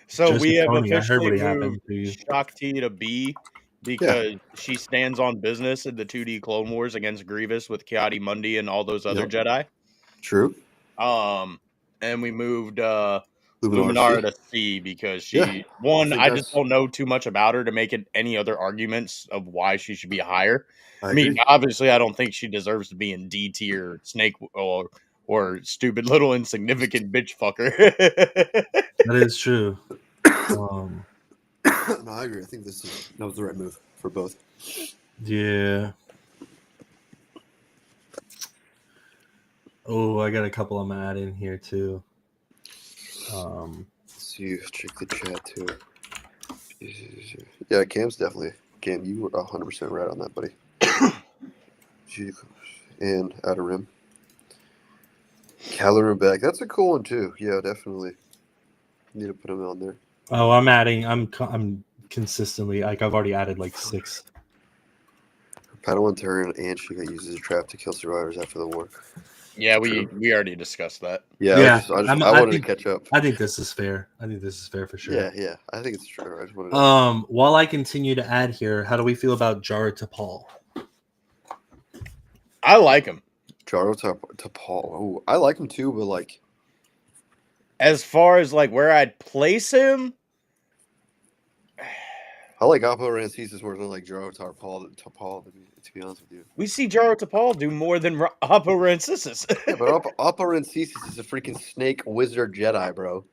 So
Just
we have
Tony, I heard what
officially
happened
moved
to you.
Shakti to B because she stands on business in the 2D Clone Wars against Grievous with Kiadi Mundi and all those other
Yep.
Jedi.
True.
And we moved
Luminara
Luminara
C.
to C because
Yeah,
she one.
think
I just
that's-
don't know too much about her to make it any other arguments of why she should be higher.
I
I mean,
agree.
obviously, I don't think she deserves to be in D tier, snake or stupid little insignificant bitch fucker.
That is true.
No, I agree. I think that was the right move for both.
Yeah. Oh, I got a couple I'm gonna add in here too.
Let's see, check the chat too. Yeah, Cam's definitely. Cam, you were 100% right on that, buddy. And Outer Rim. Calorie back. That's a cool one too. Yeah, definitely. Need to put him on there.
Oh, I'm consistently, like, I've already added like 6.
Padawan turn, and she got used as a trap to kill survivors after the war.
Yeah, we already discussed that.
Yeah,
Yeah,
I wanted to catch up.
I think this is fair. I think this is fair for sure.
Yeah, I think it's true. I just wanted to...
While I continue to add here, how do we feel about Jara Tapal?
I like him.
Jaro to Paul. Oh, I like him too, but like,
As far as like where I'd place him,
I like Oppo Rancesis more than like Jaro to Paul. To be honest with you.
we see Jaro Tapal do more than Oppo Rancisis.
Yeah, but Oppo Rancesis is a freaking snake wizard Jedi, bro.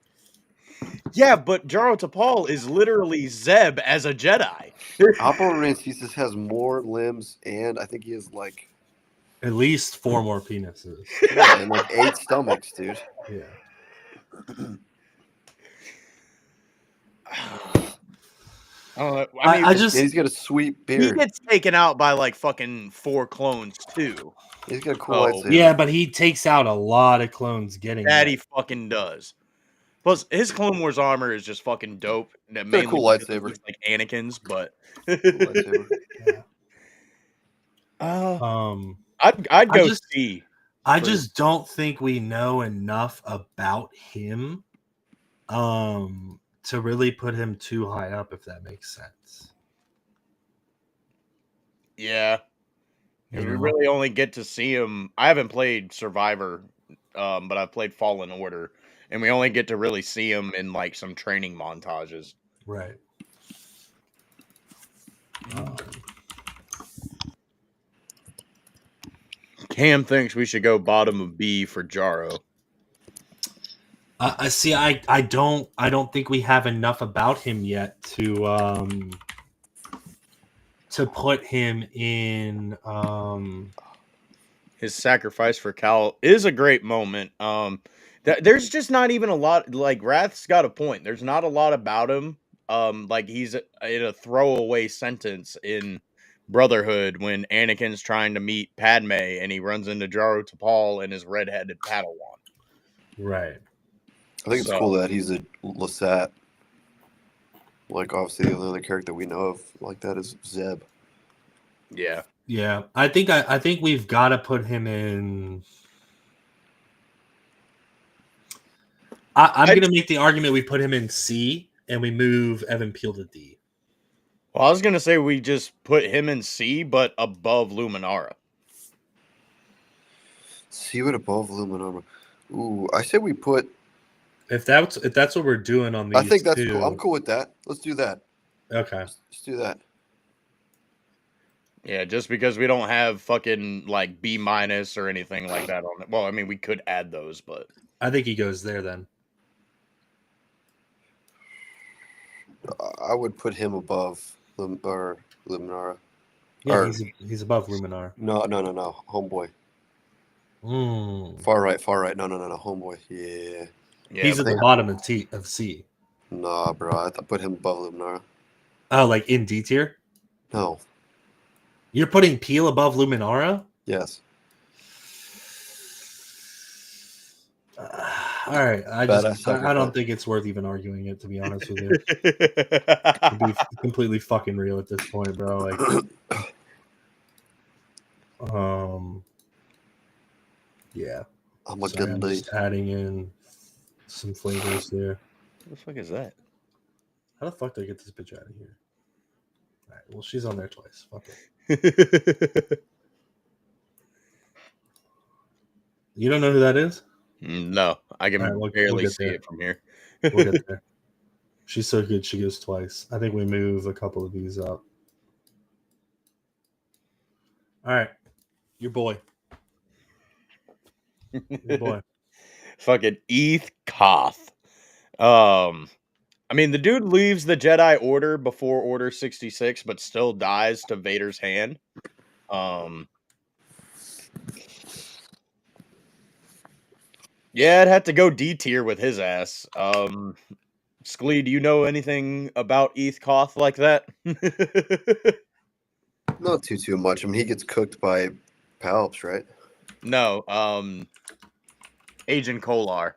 Yeah, but Jaro Tapal is literally Zeb as a Jedi.
Oppo Rancesis has more limbs, and I think he has like
At least 4 more penises.
and like 8 stomachs, dude.
Yeah.
I mean,
just
And he's got a sweet
he
beard.
gets taken out by like fucking 4 clones too.
He's got a cool
Oh,
lightsaber.
yeah, but he takes out a lot of clones getting
That
there.
he fucking does. Plus, his Clone Wars armor is just fucking dope. That
Got a cool
because
lightsaber.
it's like Anakin's, but
Cool lightsaber.
I'd
I
go
just-
C.
I
for-
just don't think we know enough about him to really put him too high up, if that makes sense.
Yeah.
You
We
know?
really only get to see him. I haven't played Survivor, but I've played Fallen Order, and we only get to really see him in like some training montages.
Right.
Cam thinks we should go bottom of B for Jaro.
I see. I don't think we have enough about him yet to to put him in.
His sacrifice for Cal is a great moment. There's just not even a lot. Like Wrath's got a point. There's not a lot about him. Like he's in a throwaway sentence in Brotherhood when Anakin's trying to meet Padme and he runs into Jaro Tapal and his red-headed Padawan.
Right.
I think it's cool that he's a Lasat. Like, obviously, the only other character we know of like that is Zeb.
Yeah.
Yeah, I think we've got to put him in. I'm going to make the argument we put him in C and we move Evan Peel to D.
Well, I was gonna say we just put him in C, but above Luminara.
C but above Luminara. Ooh, I say we put.
If that's what we're doing on these,
I think that's
two,
cool. I'm cool with that. Let's do that.
Okay.
Let's do that.
Yeah, just because we don't have fucking like B- or anything like that on it. Well, I mean, we could add those, but
I think he goes there then.
I would put him above Luminara.
Yeah,
Or-
he's above Luminar.
No. Homeboy.
Mm.
Far right. No. Homeboy. Yeah.
yeah,
He's at the bottom of C.
Nah, bro. I put him above Luminara.
Oh, like in D tier?
No.
You're putting Peel above Luminara?
Yes.
All right. I don't think it's worth even arguing it, to be honest with you. To be completely fucking real at this point, bro. Like, yeah.
I'm a
Sorry,
good
I'm
lead.
just adding in some flavors there.
What the fuck is that?
How the fuck did I get this bitch out of here? All right. Well, she's on there twice. Fuck it. You don't know who that is?
No, I can
All right,
barely
we'll get
see
there.
it from here.
We'll get there. She's so good, she goes twice. I think we move a couple of these up. All right. Your boy. Your boy.
Fucking Eth Koth. I mean, the dude leaves the Jedi Order before Order 66, but still dies to Vader's hand. Yeah, I'd have to go D tier with his ass. Sklee, do you know anything about Eth Koth like that?
Not too much. I mean, he gets cooked by Palps, right?
No, Agent Kolar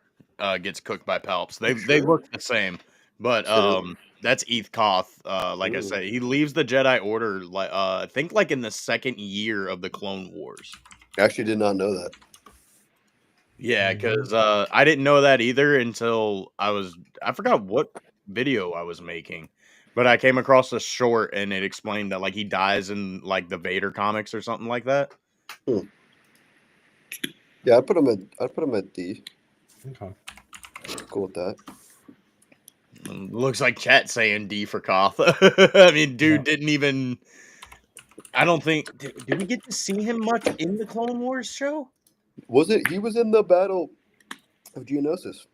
gets cooked by Palps. They
Sure.
look the same, but
Sure.
that's Eth Koth. Like I
Ooh.
said, he leaves the Jedi Order like I think like in the second year of the Clone Wars.
I actually did not know that.
Yeah, because I didn't know that either until I forgot what video I was making, but I came across a short and it explained that like he dies in like the Vader comics or something like that.
Yeah, I'd put him at D.
Okay.
Cool with that.
Looks like chat saying D for Koth. I mean, dude didn't even. I don't think. Did we get to see him much in the Clone Wars show?
He was in the Battle of Geonosis.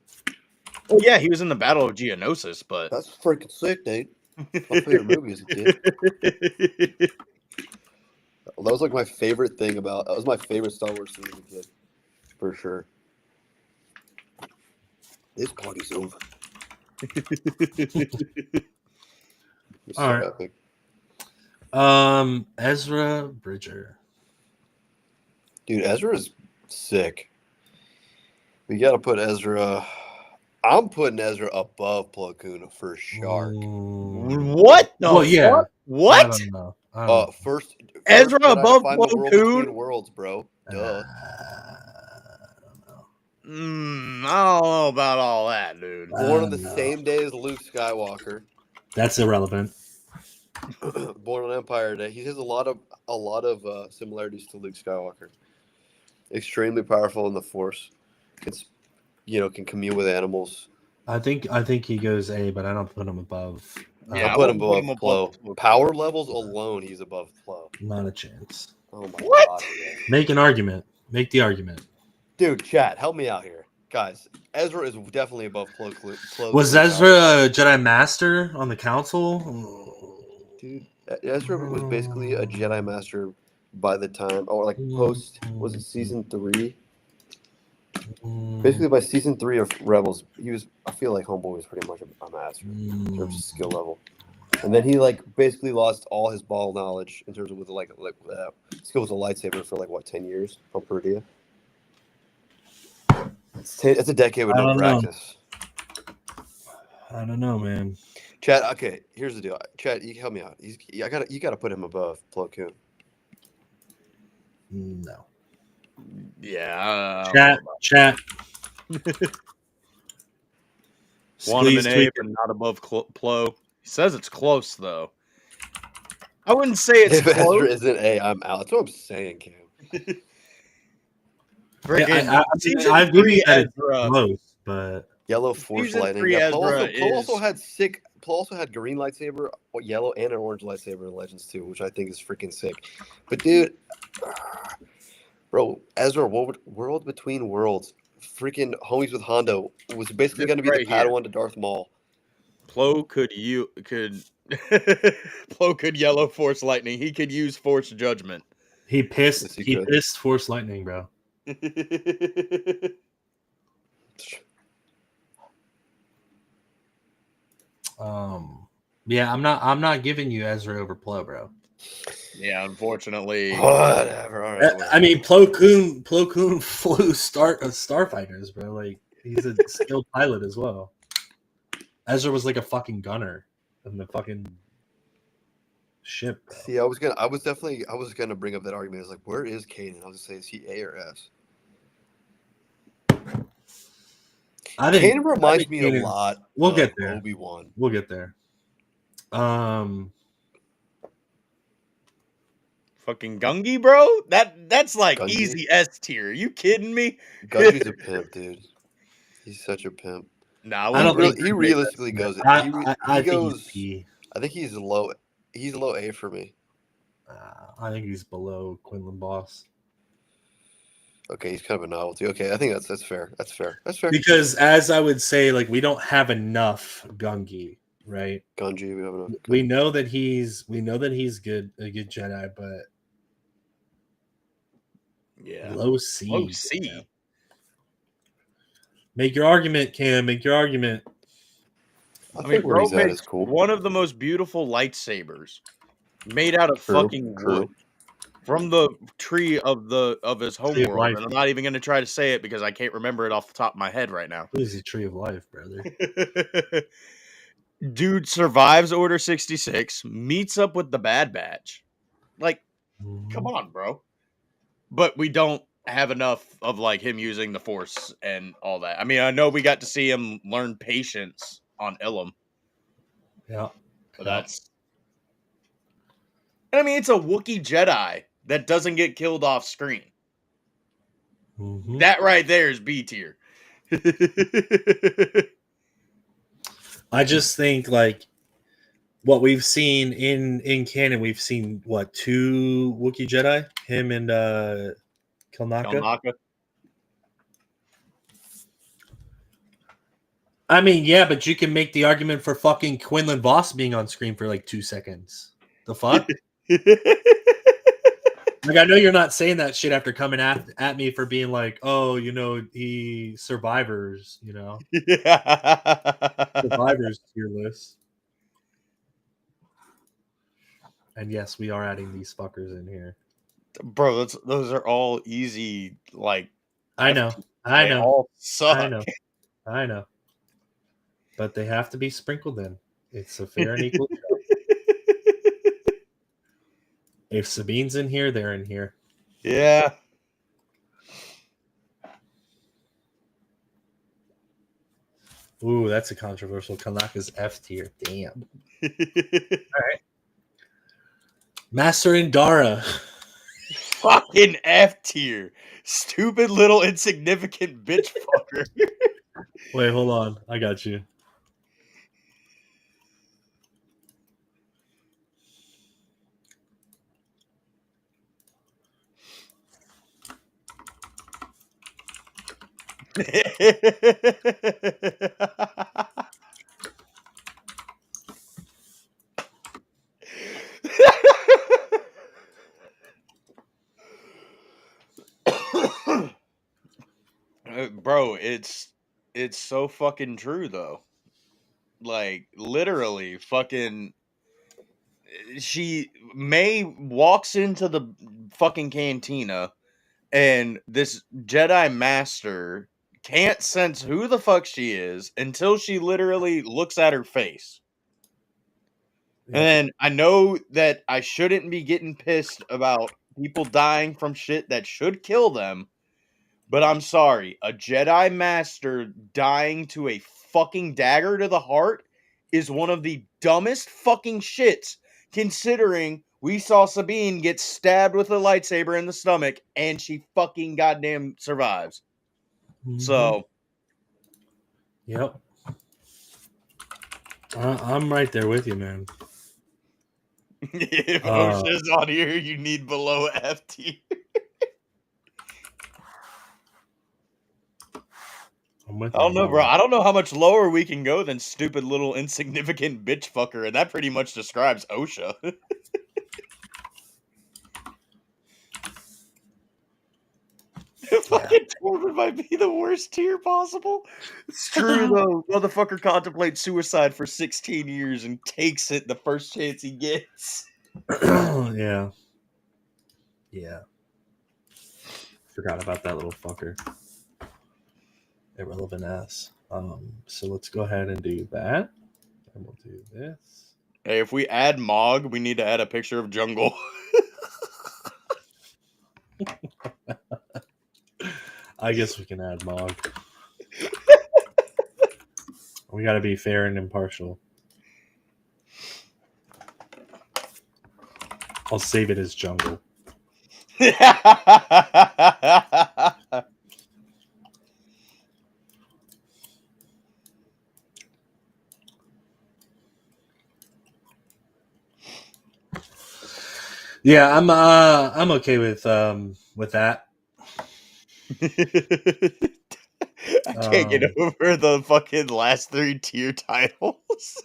Oh yeah, he was in the Battle of Geonosis, but
That's freaking sick, Nate. My favorite movie as a kid. That was like my favorite thing about. That was my favorite Star Wars scene as a kid, for sure. This party's over. It's so
All right.
epic.
Ezra Bridger.
Dude, Ezra's sick. We got to put Ezra. I'm putting Ezra above Plo Koon for shark.
What? No.
Well, yeah.
Fuck? What?
I don't know.
First
Ezra
Jedi to
above
find the
Plo
world
Koon?
between worlds, bro. Duh.
I don't know.
I don't know about all that, dude.
Born on the
No.
same day as Luke Skywalker.
That's irrelevant.
Born on Empire Day. He has a lot of similarities to Luke Skywalker. Extremely powerful in the Force. Can commune with animals.
I think he goes A, but I don't put him above.
Yeah,
I put him
wouldn't
above
put him
Plo.
above
Power levels alone, he's above Plo.
Not a chance.
Oh my
What?
god. Man.
Make an argument. Make the argument.
Dude, chat, help me out here. Guys, Ezra is definitely above Plo.
Was Ezra a Jedi Master on the Council?
Dude, Ezra was basically a Jedi Master by the time, or like post, was it season 3? Basically, by season 3 of Rebels, he was. I feel like Homeboy was pretty much a master in terms of skill level. And then he like basically lost all his ball knowledge in terms of with skill with a lightsaber for like what 10 years from Peridea. It's a decade with
I
no
don't know.
practice.
I don't know, man.
Chad, okay, here's the deal. Chad, you help me out. You gotta put him above Plo Koon.
No.
Yeah.
Chat.
Want him
Please
in A,
tweet
but not above Plo. He says it's close though. I wouldn't say it's
If Ezra
close.
isn't A, I'm out. That's what I'm saying, Cam.
Freaking
I
season
I've given
3
you that it's
Ezra.
close, but
Yellow Force
Season
Lightning.
3
Yeah,
Ezra
Plo also
is-
had sick. Plo also had green lightsaber, yellow, and an orange lightsaber in Legends 2, which I think is freaking sick. But dude, bro, Ezra, World Between Worlds, freaking homies with Hondo was basically
This
going to be
right
the
here.
Padawan to Darth Maul.
Plo could Plo could yellow Force Lightning. He could use Force Judgment.
he pissed.
Yes, he
he
could.
pissed Force Lightning, bro. Yeah, I'm not giving you Ezra over Plo, bro.
Yeah, unfortunately.
Whatever. All right.
I mean, Plo Koon flew starfighters, bro. Like he's a skilled pilot as well. Ezra was like a fucking gunner in the fucking ship, bro.
See, I was gonna bring up that argument. It's like, where is Kanan? I was gonna say, is he A or S?
I think
Kanan reminds me a
Kanan's-
lot.
We'll
of
get there.
Obi-Wan.
We'll get there.
Fucking Gungi, bro? That's like
Gungi?
easy S tier. Are you kidding me?
Gungi's a pimp, dude. He's such a pimp.
Nah,
I don't think
he realistically goes.
I
He
think
goes.
he's P.
I think he's low. He's low A for me.
I think he's below Quinlan Boss.
Okay, he's kind of a novelty. Okay, I think that's fair. That's fair. That's fair.
Because as I would say, like we don't have enough Gungi, right?
Gungi, we have enough.
We know that he's good, a good Jedi, but
yeah.
low C.
Low C.
Cam. Make your argument, Cam. Make your argument.
I
I mean,
think where
bro
he's at
makes
is cool.
one of the most beautiful lightsabers made out of fucking wood from the tree of his
Tree of
homeworld.
life.
And I'm not even going to try to say it because I can't remember it off the top of my head right now.
This is the tree of life, brother.
Dude survives Order 66, meets up with the Bad Batch. Like, come on, bro. But we don't have enough of like him using the Force and all that. I mean, I know we got to see him learn patience on Ilum.
Yeah.
But that's. I mean, it's a Wookiee Jedi that doesn't get killed off screen.
Mm-hmm.
That right there is B tier.
I just think like what we've seen in canon, we've seen what 2 Wookiee Jedi, him and Kilnaka. I mean, yeah, but you can make the argument for fucking Quinlan Voss being on screen for like 2 seconds. The fuck? Like, I know you're not saying that shit after coming at me for being like, oh, you know, he survivors, you know, survivors tier list. And yes, we are adding these fuckers in here,
Bro. Those are all easy. Like
I know,
they all suck.
I know, but they have to be sprinkled in. It's a fair and equal show. If Sabine's in here, they're in here.
Yeah.
Ooh, that's a controversial. Kanaka's F tier. Damn. All right. Master Indara.
Fucking F tier. Stupid little insignificant bitch fucker.
Wait, hold on. I got you.
it's so fucking true though. Like literally, fucking. May walks into the fucking cantina, and this Jedi Master can't sense who the fuck she is until she literally looks at her face. And I know that I shouldn't be getting pissed about people dying from shit that should kill them, but I'm sorry. A Jedi Master dying to a fucking dagger to the heart is one of the dumbest fucking shits, considering we saw Sabine get stabbed with a lightsaber in the stomach and she fucking goddamn survives. So,
Yep. I'm right there with you, man.
if OSHA's on here, you need below F tier.
I'm with
I don't
you,
know, bro. I don't know how much lower we can go than stupid little insignificant bitch fucker, and that pretty much describes OSHA. Fucking Torben might be the worst tier possible. It's true though. Motherfucker contemplates suicide for 16 years and takes it the first chance he gets.
Yeah. Yeah. Forgot about that little fucker. Irrelevant ass. So let's go ahead and do that. And we'll do this.
Hey, if we add Mog, we need to add a picture of Jungle.
I guess we can add Mog. We gotta be fair and impartial. I'll save it as Jungle. Yeah, I'm okay with that.
I can't get over the fucking last 3 tier titles.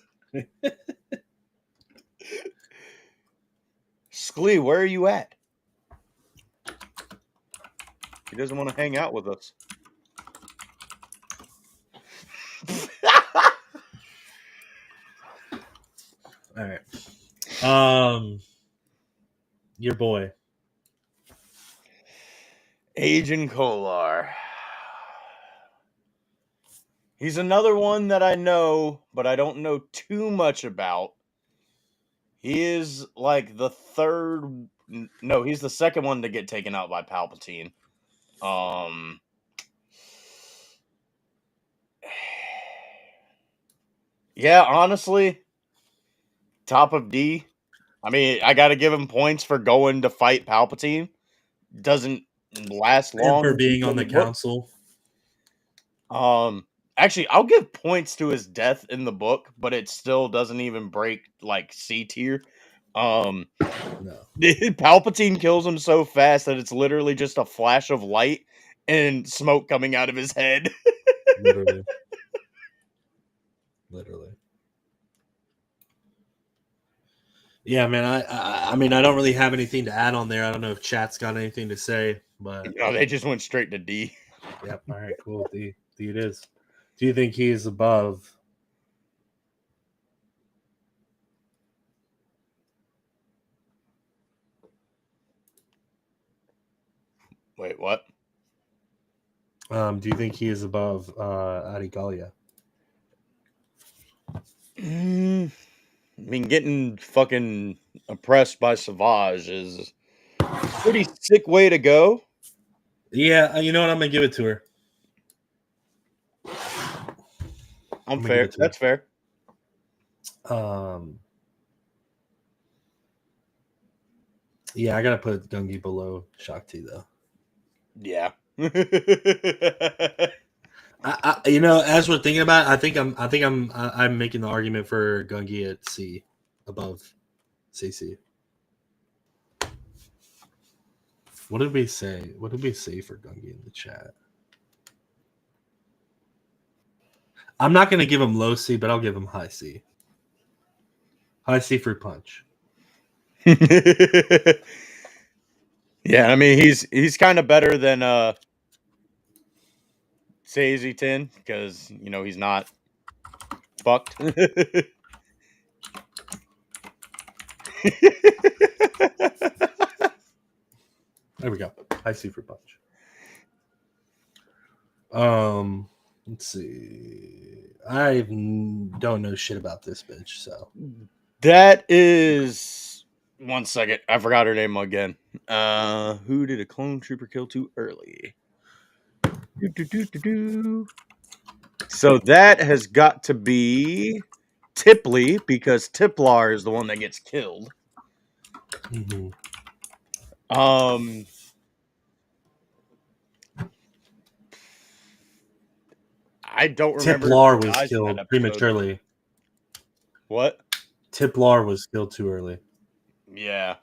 Sklee, where are you at? He doesn't want to hang out with us.
All right. Your boy.
Agent Kolar. He's another one that I know, but I don't know too much about. He is like the third. No, he's the second one to get taken out by Palpatine. Yeah, honestly, top of D. I mean, I got to give him points for going to fight Palpatine. Doesn't last long.
And for being on the council.
Actually, I'll give points to his death in the book, but it still doesn't even break like C tier.
No.
Palpatine kills him so fast that it's literally just a flash of light and smoke coming out of his head.
Literally. Yeah, man. I mean, I don't really have anything to add on there. I don't know if chat's got anything to say, but
No, they just went straight to D.
Yep. All right. Cool. D it is. Do you think he is above?
Wait, what?
Do you think he is above Adigalia?
I mean, getting fucking oppressed by Savage is a pretty sick way to go.
Yeah, you know what? I'm gonna give it to her.
I'm fair. That's fair.
Yeah, I gotta put Gungi below Shakti though.
Yeah.
I you know, as we're thinking about it, I think I'm making the argument for Gungi at C above CC. What did we say? What did we say for Gungi in the chat? I'm not gonna give him low C, but I'll give him high C. High C for punch.
Yeah, I mean he's kind of better than say is he 10 because he's not fucked.
There we go. High seafood punch. Let's see. I don't know shit about this bitch, so
That is 1 second. I forgot her name again. Who did a clone trooper kill too early? Do. So that has got to be Tipley because Tiplar is the one that gets killed.
mhm.
I don't remember.
Tiplar
who
was
dies in that
killed
episode.
prematurely.
What?
Tiplar was killed too early.
Yeah.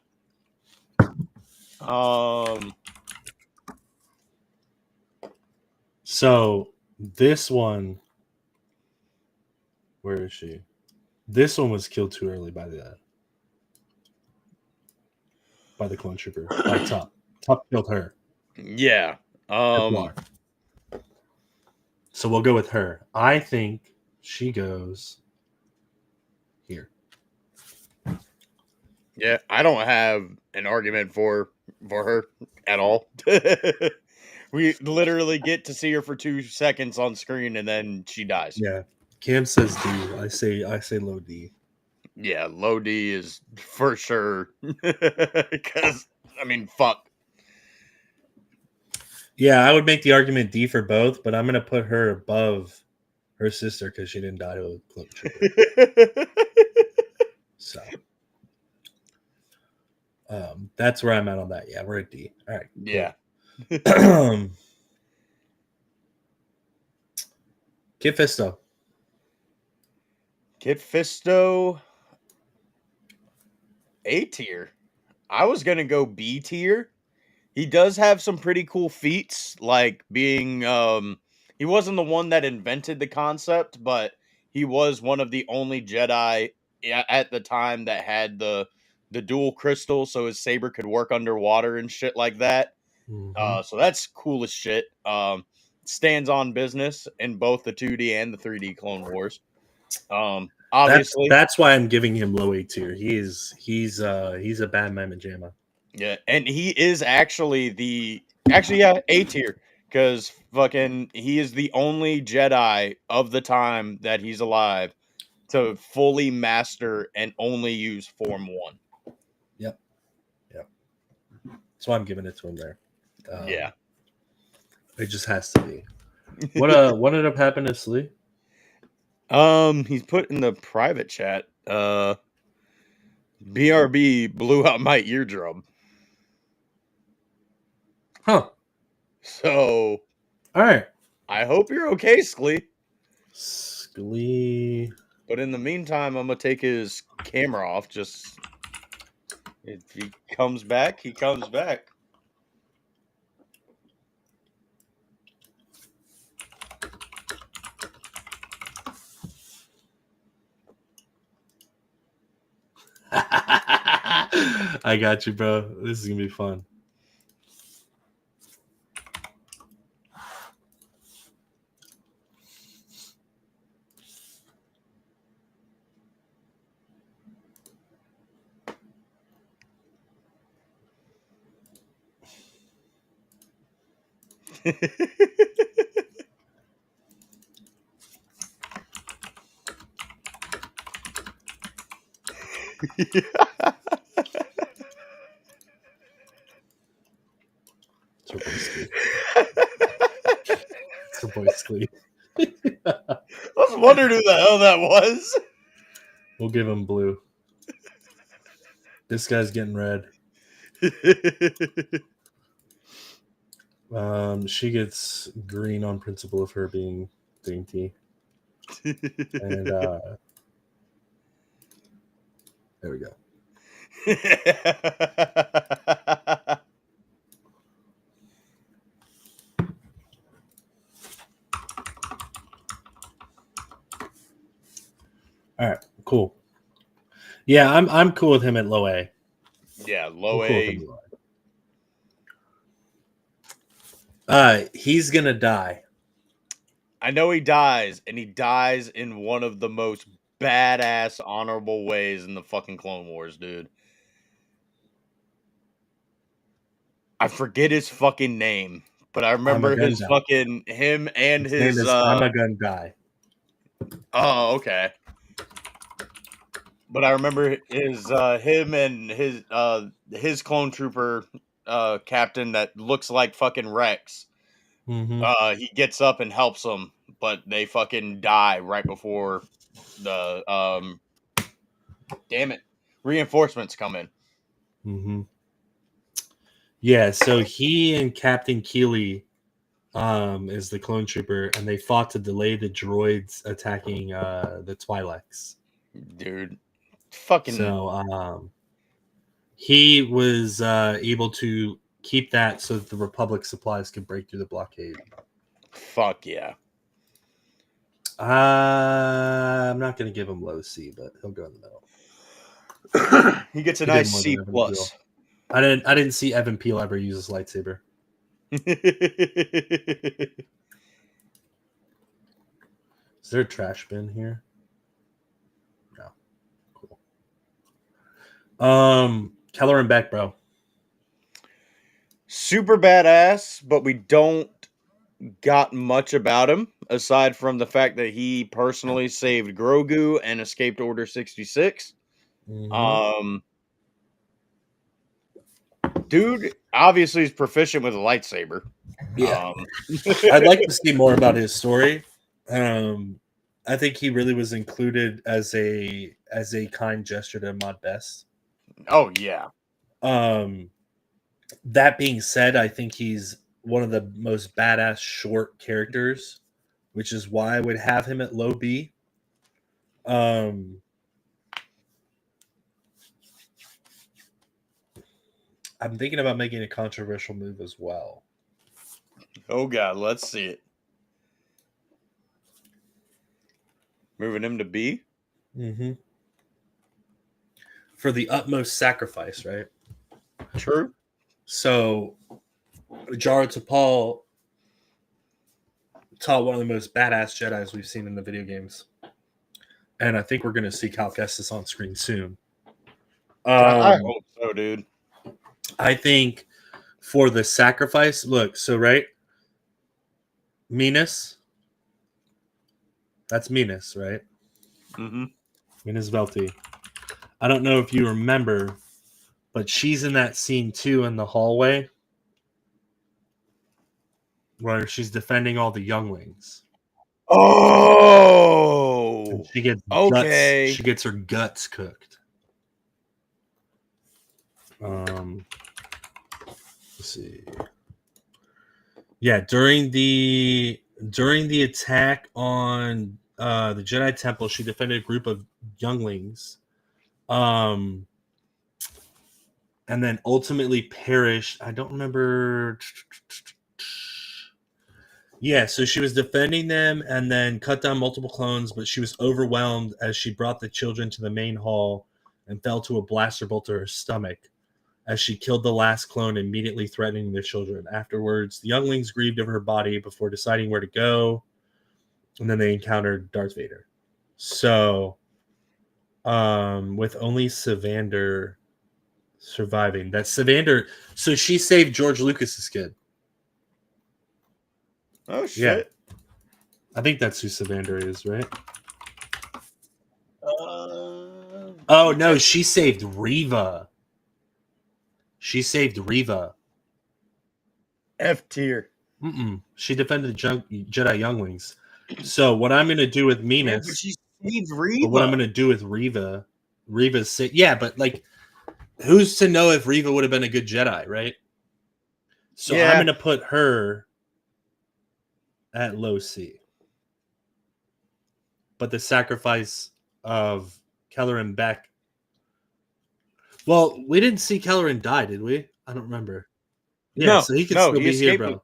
So this one, where is she? This one was killed too early by the clone trooper. By Tup. Tup killed her.
Yeah.
Tiplar. So we'll go with her. I think she goes here.
Yeah, I don't have an argument for her at all. We literally get to see her for 2 seconds on screen and then she dies.
Yeah. Cam says D. I say low D.
Yeah, low D is for sure. Because fuck.
Yeah, I would make the argument D for both, but I'm gonna put her above her sister because she didn't die to a clone trooper. So that's where I'm at on that. Yeah, we're at D. All right. Cool.
Yeah.
Kit Fisto.
Kit Fisto, A tier. I was gonna go B tier. He does have some pretty cool feats, like being he wasn't the one that invented the concept, but he was one of the only Jedi at the time that had the dual crystal, so his saber could work underwater and shit like that.
Mhm.
So that's cool as shit. Stands on business in both the 2D and the 3D Clone Wars. Obviously,
That's why I'm giving him low A tier. He's a bad mamma jamma.
yeah, and he is actually A tier because fucking he is the only Jedi of the time that he's alive to fully master and only use Form 1.
Yep. That's why I'm giving it to him there.
Yeah.
It just has to be. What ended up happening to Slee?
He's put in the private chat. BRB blew out my eardrum.
Huh.
So
All right.
I hope you're okay, Sklee.
Sklee.
But in the meantime, I'm gonna take his camera off. Just if he comes back, he comes back.
I got you, bro. This is gonna be fun. It's our boy Sklee. It's our boy Sklee.
I was wondering who the hell that was.
We'll give him blue. This guy's getting red. She gets green on principle of her being dainty. And there we go. All right, cool. Yeah, I'm cool with him at low A.
Yeah,
I'm
low
cool with
A.
him at low A. He's gonna die.
I know he dies, and he dies in one of the most badass, honorable ways in the fucking Clone Wars, dude. I forget his fucking name, but I remember his
Guy.
fucking him and
His name
his.
is I'm a gun guy.
Oh, okay. But I remember him and his clone trooper captain that looks like fucking Rex.
Mm-hmm.
He gets up and helps them, but they fucking die right before the damn it, reinforcements come in.
Mm-hmm. Yeah, so he and Captain Keeley is the clone trooper, and they fought to delay the droids attacking the Twi'leks.
Dude, fucking
So he was able to keep that so that the Republic supplies could break through the blockade.
fuck yeah.
I'm not going to give him low C, but he'll go in the middle.
He gets a
He did
nice
more
C
than Evan
plus.
Peel. I didn't see Evan Peel ever use his lightsaber. Is there a trash bin here? No. Cool. Keller and Beck, bro.
Super badass, but we don't got much about him aside from the fact that he personally saved Grogu and escaped Order 66.
Mm-hmm.
Dude obviously is proficient with a lightsaber.
Yeah. I'd like to see more about his story. I think he really was included as a kind gesture to Mod Best.
Oh yeah.
That being said, I think he's one of the most badass short characters, which is why I would have him at low B. I'm thinking about making a controversial move as well.
Oh god, let's see it. Moving him to B.
Mm-hmm. For the utmost sacrifice, right?
True.
So, Jaro Tapal taught one of the most badass Jedis we've seen in the video games. And I think we're going to see Cal Kestis on screen soon.
I hope so, dude.
I think for the sacrifice, look, so right? Minas. That's Minas, right?
Mm-hmm.
Minas Velti. I don't know if you remember, but she's in that scene too in the hallway where she's defending all the younglings.
Oh,
And she gets
okay.
Guts. She gets her guts cooked. Let's see. Yeah, during the attack on the Jedi Temple, she defended a group of younglings, and then ultimately perished. I don't remember. Yeah, so she was defending them and then cut down multiple clones, but she was overwhelmed as she brought the children to the main hall and fell to a blaster bolt to her stomach as she killed the last clone, immediately threatening the children. Afterwards, the younglings grieved over her body before deciding where to go, and then they encountered Darth Vader. So, with only Savander surviving, that's Savander. So she saved George Lucas's kid.
Oh shit.
Yeah. I think that's who Savander is, right? Oh no, she saved Reva. She saved Reva.
F tier.
She defended Jedi younglings. So what I'm going to do with Minas,
but she saved Reva.
but what I'm going to do with Reva, yeah, but like, who's to know if Reva would have been a good Jedi, right? So I'm going to put her at low C. But the sacrifice of Kelleran Beck. Well, we didn't see Kelleran die, did we? I don't remember. Yeah, so he can still be here, bro.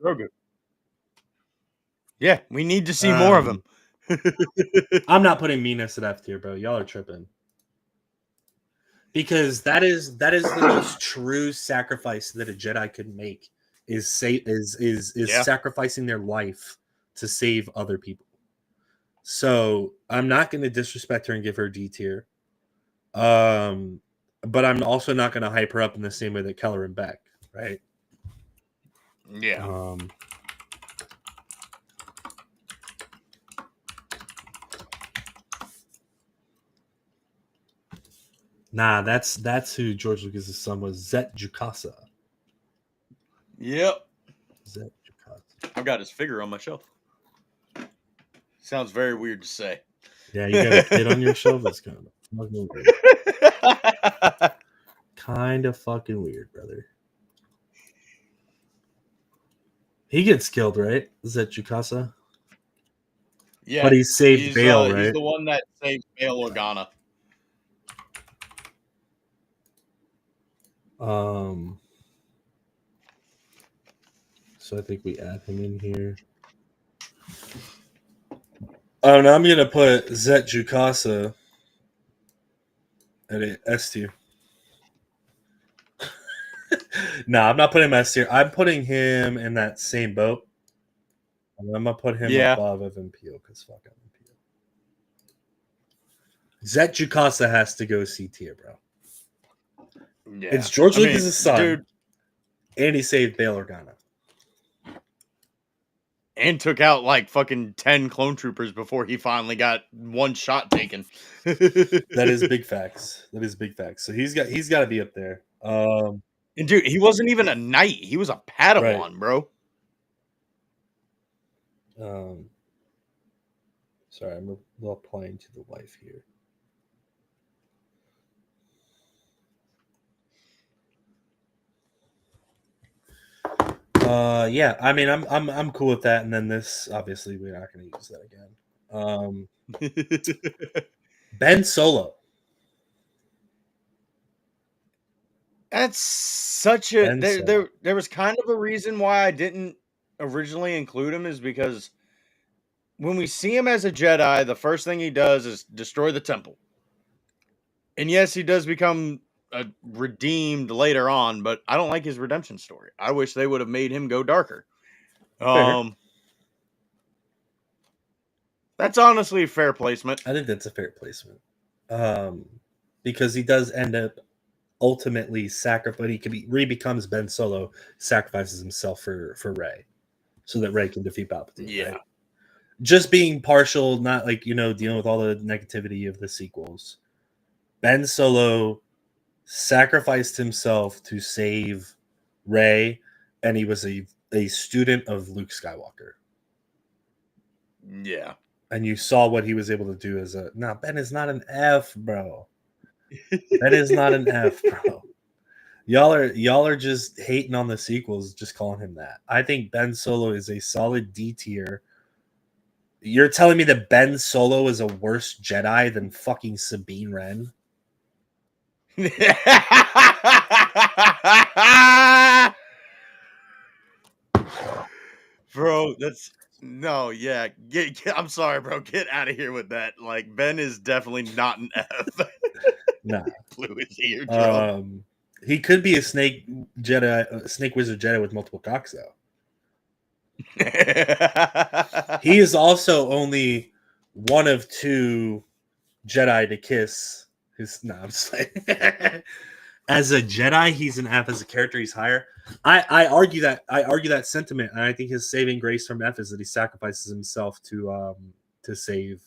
Yeah, we need to see more of him.
I'm not putting Minas at F tier, bro. Y'all are tripping. Because that is the most true sacrifice that a Jedi could make is sacrificing their life to save other people. So I'm not going to disrespect her and give her D tier. But I'm also not going to hype her up in the same way that Keller and Beck, right?
Yeah.
Nah, that's who George Lucas's son was. Zet Jukasa.
Yep.
Zet Jukasa.
I've got his figure on my shelf. Sounds very weird to say.
Yeah, you got a kid on your shelf. That's kind of fucking weird. Kind of fucking weird, brother. He gets killed, right? Zet Jukasa.
Yeah,
But he saved Bail, right?
He's the one that saved Bail Organa.
So I think we add him in here. Oh, now I'm gonna put Zet Jukasa at a S tier. No, I'm not putting him S tier. I'm putting him in that same boat. I'm gonna put him above Evan Peel because fuck Evan Peel. Zet Jukasa has to go C tier, bro.
Yeah.
It's George Lucas' son,
dude,
and he saved Bail Organa.
And took out like fucking 10 clone troopers before he finally got one shot taken.
That is big facts. That is big facts. So he's got to be up there.
And dude, he wasn't even a knight. He was a Padawan, bro.
Sorry, I'm replying to the wife here. Yeah, I mean, I'm cool with that. And then this, obviously, we're not going to use that again. Ben Solo.
That's such a there was kind of a reason why I didn't originally include him is because when we see him as a Jedi, the first thing he does is destroy the temple. And yes, he does become redeemed later on, but I don't like his redemption story. I wish they would have made him go darker. That's honestly a fair placement.
I think that's a fair placement. Because he does end up ultimately he becomes Ben Solo, sacrifices himself for Rey, so that Rey can defeat Palpatine.
Yeah.
Right? Just being partial, not like, dealing with all the negativity of the sequels. Ben Solo sacrificed himself to save Rey, and he was a student of Luke Skywalker.
Yeah.
And you saw what he was able to do as Ben is not an F, bro. Ben is not an F, bro. Y'all are just hating on the sequels, just calling him that. I think Ben Solo is a solid D tier. You're telling me that Ben Solo is a worse Jedi than fucking Sabine Wren?
Bro, that's no, yeah. Get, I'm sorry, bro. Get out of here with that. Like, Ben is definitely not an F.
Nah.
Blew his eardrum.
He could be a snake wizard Jedi with multiple cocks, though. He is also only one of 2 Jedi to kiss his. No, I'm just like, as a Jedi, he's an F. As a character, he's higher. I argue that sentiment, and I think his saving grace from F is that he sacrifices himself to save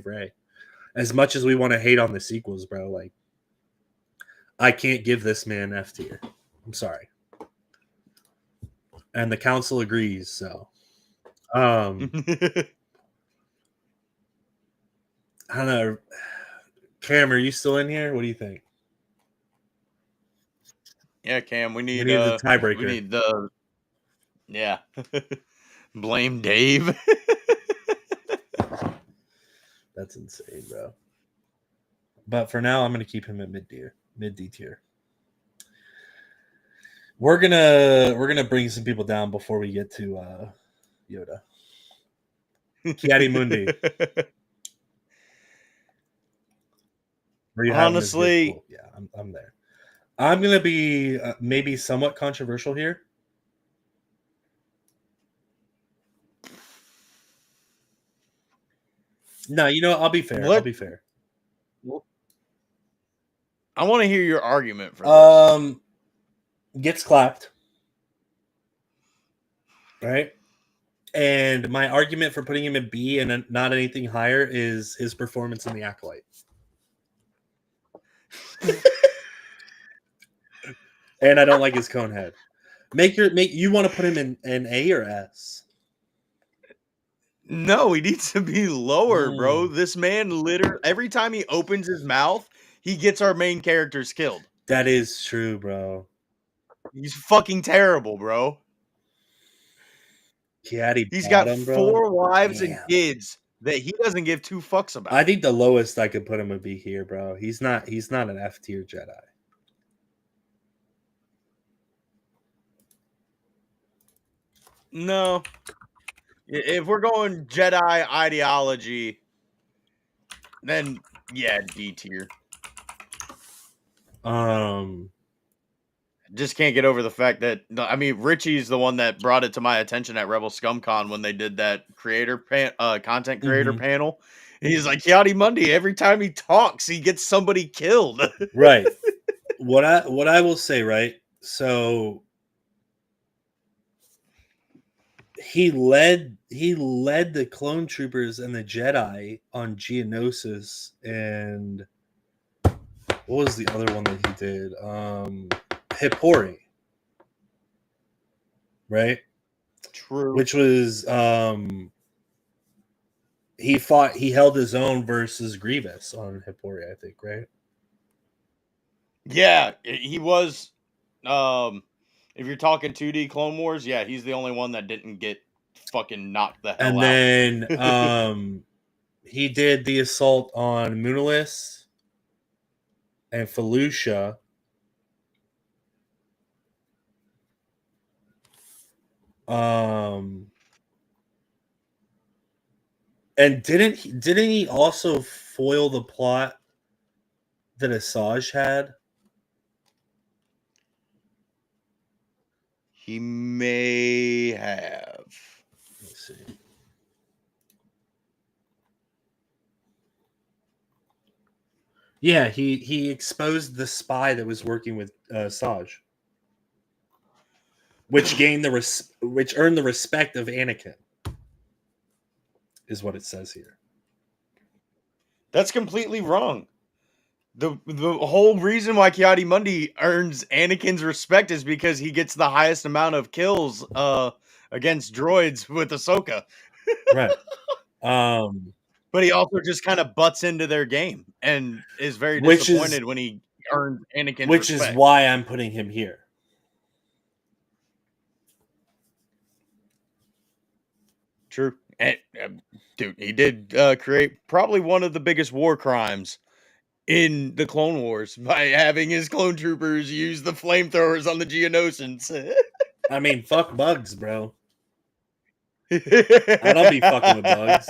Rey. As much as we want to hate on the sequels, bro, like, I can't give this man F tier. I'm sorry. And the council agrees, so I don't know. Cam, are you still in here? What do you think?
Yeah, Cam, we need
the tiebreaker.
We need the blame Dave.
That's insane, bro. But for now, I'm gonna keep him at mid D tier. We're gonna bring some people down before we get to Yoda. Kiadi Mundi.
Honestly,
cool. Yeah, I'm there. I'm gonna be maybe somewhat controversial here. No, you know what? I'll be fair. I'll
What-
be fair.
I want to hear your argument for this.
Gets clapped, right? And my argument for putting him in B and not anything higher is his performance in the Acolyte. And I don't like his cone head. You want to put him in A or S?
No, he needs to be lower, bro. This man literally every time he opens his mouth, he gets our main characters killed.
That is true, bro.
He's fucking terrible, bro. He's got
bottom, bro.
4 wives and
Damn.
kids that he doesn't give 2 fucks about.
I think the lowest I could put him would be here, bro. He's not an F tier Jedi.
No. If we're going Jedi ideology, then yeah, D tier. Just can't get over the fact that I mean Richie's the one that brought it to my attention at Rebel ScumCon when they did that content creator panel. And he's like, Yachty Mundi, every time he talks, he gets somebody killed.
Right. What I will say, right? So he led the clone troopers and the Jedi on Geonosis, and what was the other one that he did? Hippori. Right?
True.
Which was he held his own versus Grievous on Hippori, I think, right?
Yeah, he was if you're talking 2D Clone Wars, yeah, he's the only one that didn't get fucking knocked the hell out.
And then he did the assault on Moonalis and Felucia. And didn't he also foil the plot that Asajj had?
He may have.
Let's see. Yeah, he exposed the spy that was working with Asajj, which which earned the respect of Anakin, is what it says here.
That's completely wrong. The whole reason why Yachty Mundi earns Anakin's respect is because he gets the highest amount of kills against droids with Ahsoka.
Right.
But he also just kind of butts into their game and is very disappointed when he earned Anakin's
which
respect.
is why I'm putting him here.
True. And, dude, he did create probably one of the biggest war crimes in the Clone Wars by having his clone troopers use the flamethrowers on the Geonosians.
I mean, fuck bugs, bro. I don't be fucking with bugs.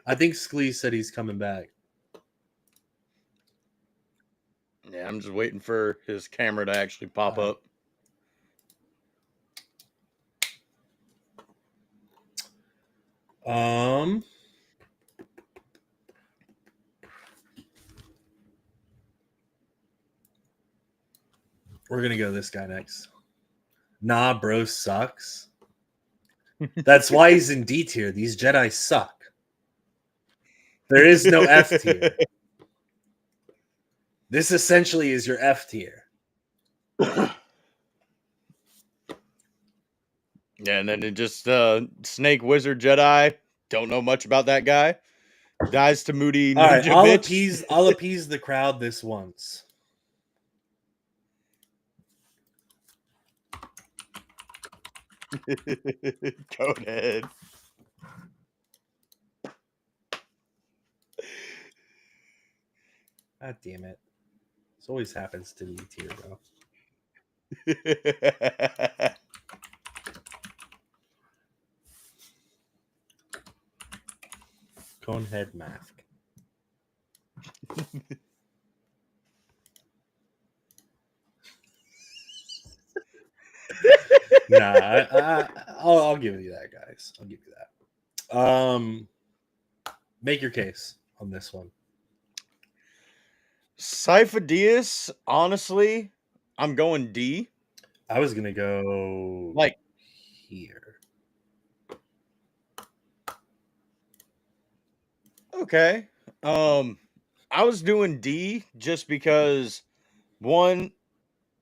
I think Sklee said he's coming back.
Yeah, I'm just waiting for his camera to actually pop up.
We're gonna go this guy next. Nah, bro sucks. That's why he's in D tier. These Jedi suck. There is no F tier. This essentially is your F tier.
Yeah, and then it just Snake Wizard Jedi. Don't know much about that guy. Dies to Moody
All right,
Ninja
I'll appease the crowd this once.
Go ahead.
God damn it. This always happens to me tier, bro. Conehead mask. Nah, I'll give you that, guys. I'll give you that. Make your case on this one.
Sifo-Dyas, honestly, I'm going D.
I was gonna go
Like,
here.
okay. I was doing D just because one,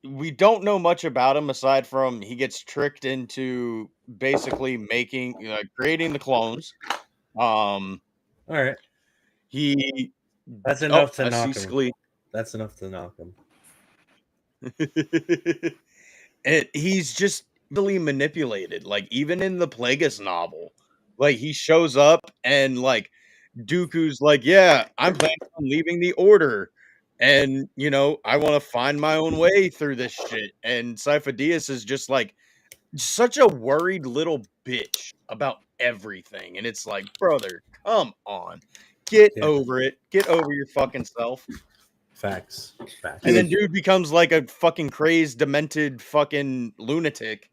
we don't know much about him aside from he gets tricked into basically creating the clones.
All right,
He
that's enough to
I see
knock him.
Sclee.
That's enough to knock him.
And he's just really manipulated. Like even in the Plagueis novel, like he shows up and like Dooku's like, yeah, I'm planning on leaving the Order. And, I want to find my own way through this shit. And Sifo-Dyas is just like such a worried little bitch about everything. And it's like, brother, come on. Get
Yeah.
over it. Get over your fucking self.
Facts.
And then dude becomes like a fucking crazed, demented fucking lunatic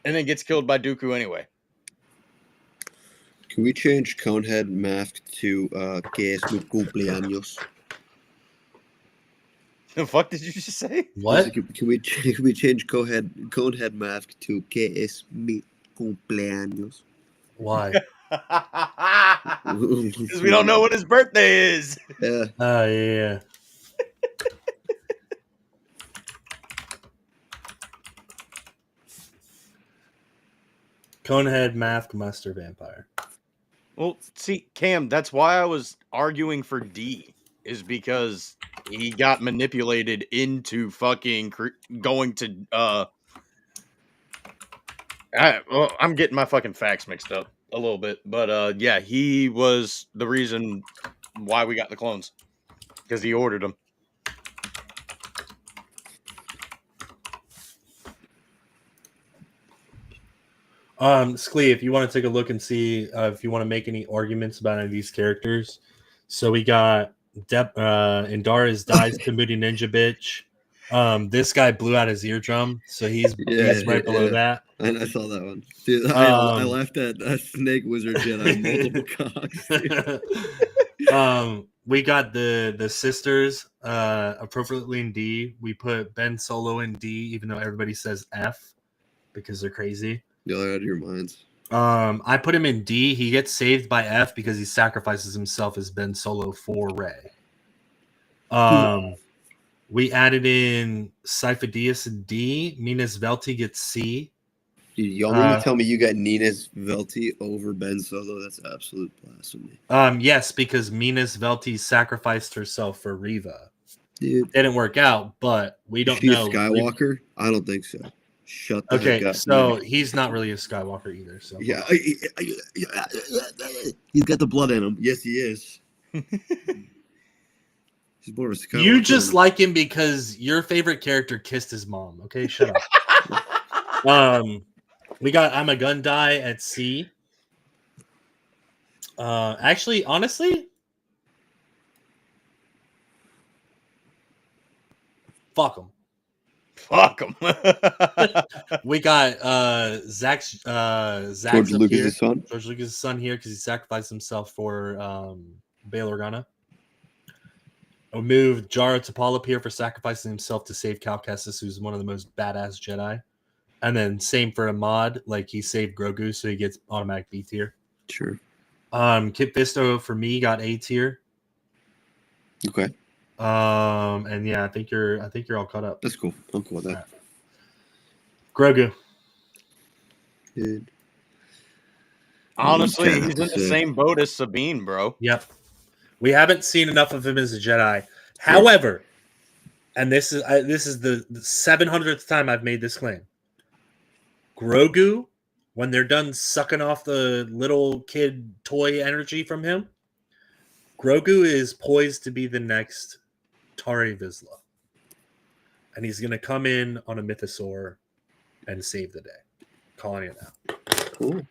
and then gets killed by Dooku anyway.
Can we change Conehead mask to Que es mi cumpleaños?
The fuck did you just say?
What?
Can we change Conehead mask to Que es mi cumpleaños?
Why?
Because we don't know what his birthday is.
Yeah.
Oh yeah. Conehead, Mask, Master, Vampire.
Well, see, Cam, that's why I was arguing for D, is because he got manipulated into fucking going to, I'm getting my fucking facts mixed up a little bit, but yeah, he was the reason why we got the clones, because he ordered them.
Sclee, if you want to take a look and see if you want to make any arguments about any of these characters. So we got Indara's dies to Moody Ninja Bitch. This guy blew out his eardrum, so he's right below that.
I saw that one. Dude, I laughed at Snake Wizard Jedi multiple cocks.
We got the sisters appropriately in D. We put Ben Solo in D, even though everybody says F because they're crazy.
Y'all are out of your minds.
I put him in D. He gets saved by F because he sacrifices himself as Ben Solo for Rey. We added in Sifo-Dyas in D. Minas Velti gets C.
Dude, y'all mean to tell me you got Nina's Velti over Ben Solo? That's absolute blasphemy.
Yes, because Minas Velti sacrificed herself for Reva.
Dude,
didn't work out, but we don't know.
Is she a Skywalker? I don't think so. Shut the heck up.
So he's not really a Skywalker either. So
yeah, he's got the blood in him. Yes, he is. He's more of a Skywalker.
You just like him because your favorite character kissed his mom. Okay, shut up. We got I'm a Gun Die at C. Actually, honestly, fuck him.
Fuck him.
We got Zach's
George Lucas' son.
George Lucas' son here because he sacrificed himself for Bail Organa. We moved Jaro Tapal up here for sacrificing himself to save Cal Kestis, who's one of the most badass Jedi. And then same for Ahmad, like he saved Grogu, so he gets automatic B tier.
Sure.
Kit Fisto for me got A tier.
Okay.
And yeah, I think you're all caught up.
That's cool. I'm cool with that.
Right. Grogu.
Dude.
Honestly, he's in the same boat as Sabine, bro.
Yep. We haven't seen enough of him as a Jedi. However, and this is the 700th time I've made this claim. Grogu, when they're done sucking off the little kid toy energy from him, Grogu is poised to be the next Tari Vizsla. And he's going to come in on a mythosaur and save the day. Calling it out.
Cool.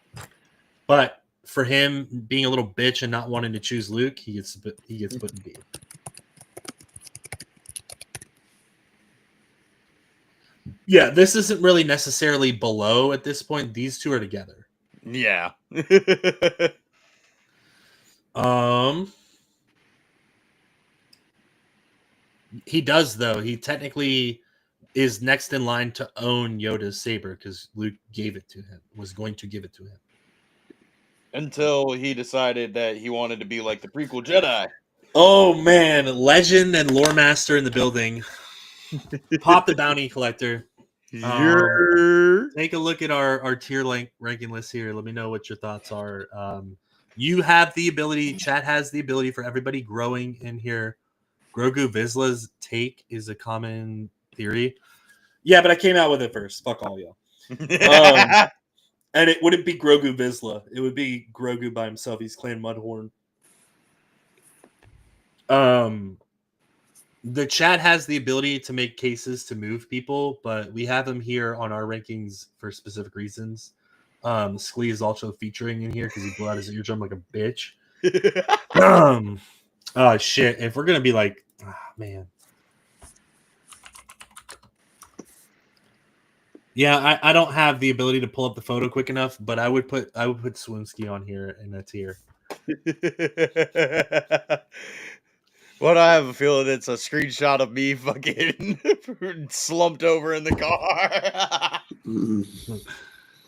But for him being a little bitch and not wanting to choose Luke, he gets put in B. Yeah, this isn't really necessarily below at this point. These two are together.
Yeah.
He does though. He technically is next in line to own Yoda's saber because Luke gave it to him. Was going to give it to him.
Until he decided that he wanted to be like the prequel Jedi.
Oh man, legend and lore master in the building. Pop the bounty collector. Take a look at our tier ranking list here. Let me know what your thoughts are. You have the ability. Chat has the ability for everybody growing in here. Grogu Vizsla's take is a common theory. Yeah, but I came out with it first. Fuck all y'all. And it wouldn't be Grogu Vizsla. It would be Grogu by himself. He's Clan Mudhorn. The chat has the ability to make cases to move people, but we have them here on our rankings for specific reasons. Sklee is also featuring in here because he blew out his eardrum like a bitch. Oh shit! If we're gonna be like, man, yeah, I don't have the ability to pull up the photo quick enough, but I would put Swimski on here in a tier.
What I have a feeling it's a screenshot of me fucking slumped over in the car.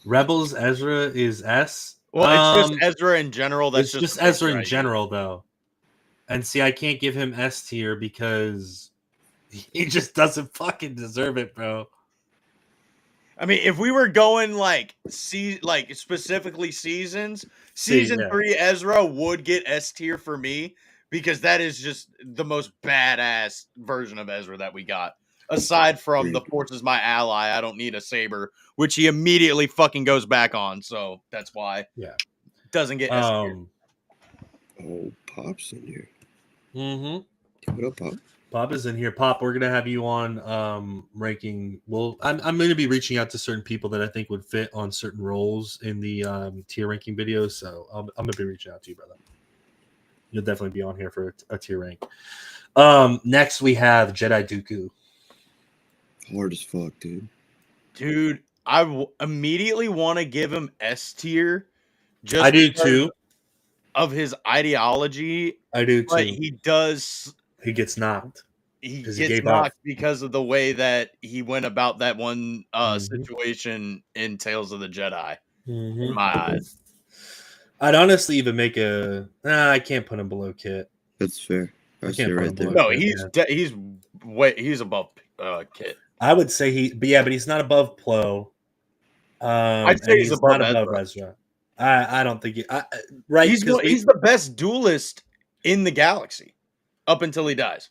Rebels Ezra is S.
Well, it's just Ezra in general. That's
it's just Ezra in general, though. And see, I can't give him S tier because he just doesn't fucking deserve it, bro.
I mean, if we were going like specifically seasons, season 3 Ezra would get S tier for me because that is just the most badass version of Ezra that we got. Aside from the Force is my ally, I don't need a saber, which he immediately fucking goes back on. So that's why, doesn't get S tier.
Oh, Pop's in here.
Mm-hmm.
What up, Pop?
Pop is in here. Pop, we're gonna have you on ranking. Well, I'm gonna be reaching out to certain people that I think would fit on certain roles in the tier ranking videos. So I'm gonna be reaching out to you, brother. You'll definitely be on here for a tier rank. Next we have Jedi Dooku.
Hard as fuck, dude.
Dude, I immediately want to give him S tier. Just
I do too.
Of his ideology,
I do too.
But he does.
He gets knocked.
He gets knocked because of the way that he went about that one situation in Tales of the Jedi. In my eyes,
I'd honestly even make a. I can't put him below Kit.
That's fair.
I can't put him below.
No, he's above Kit.
I would say but he's not above Plo.
I'd say he's above
Ezra. I don't think right.
He's the best duelist in the galaxy up until he dies.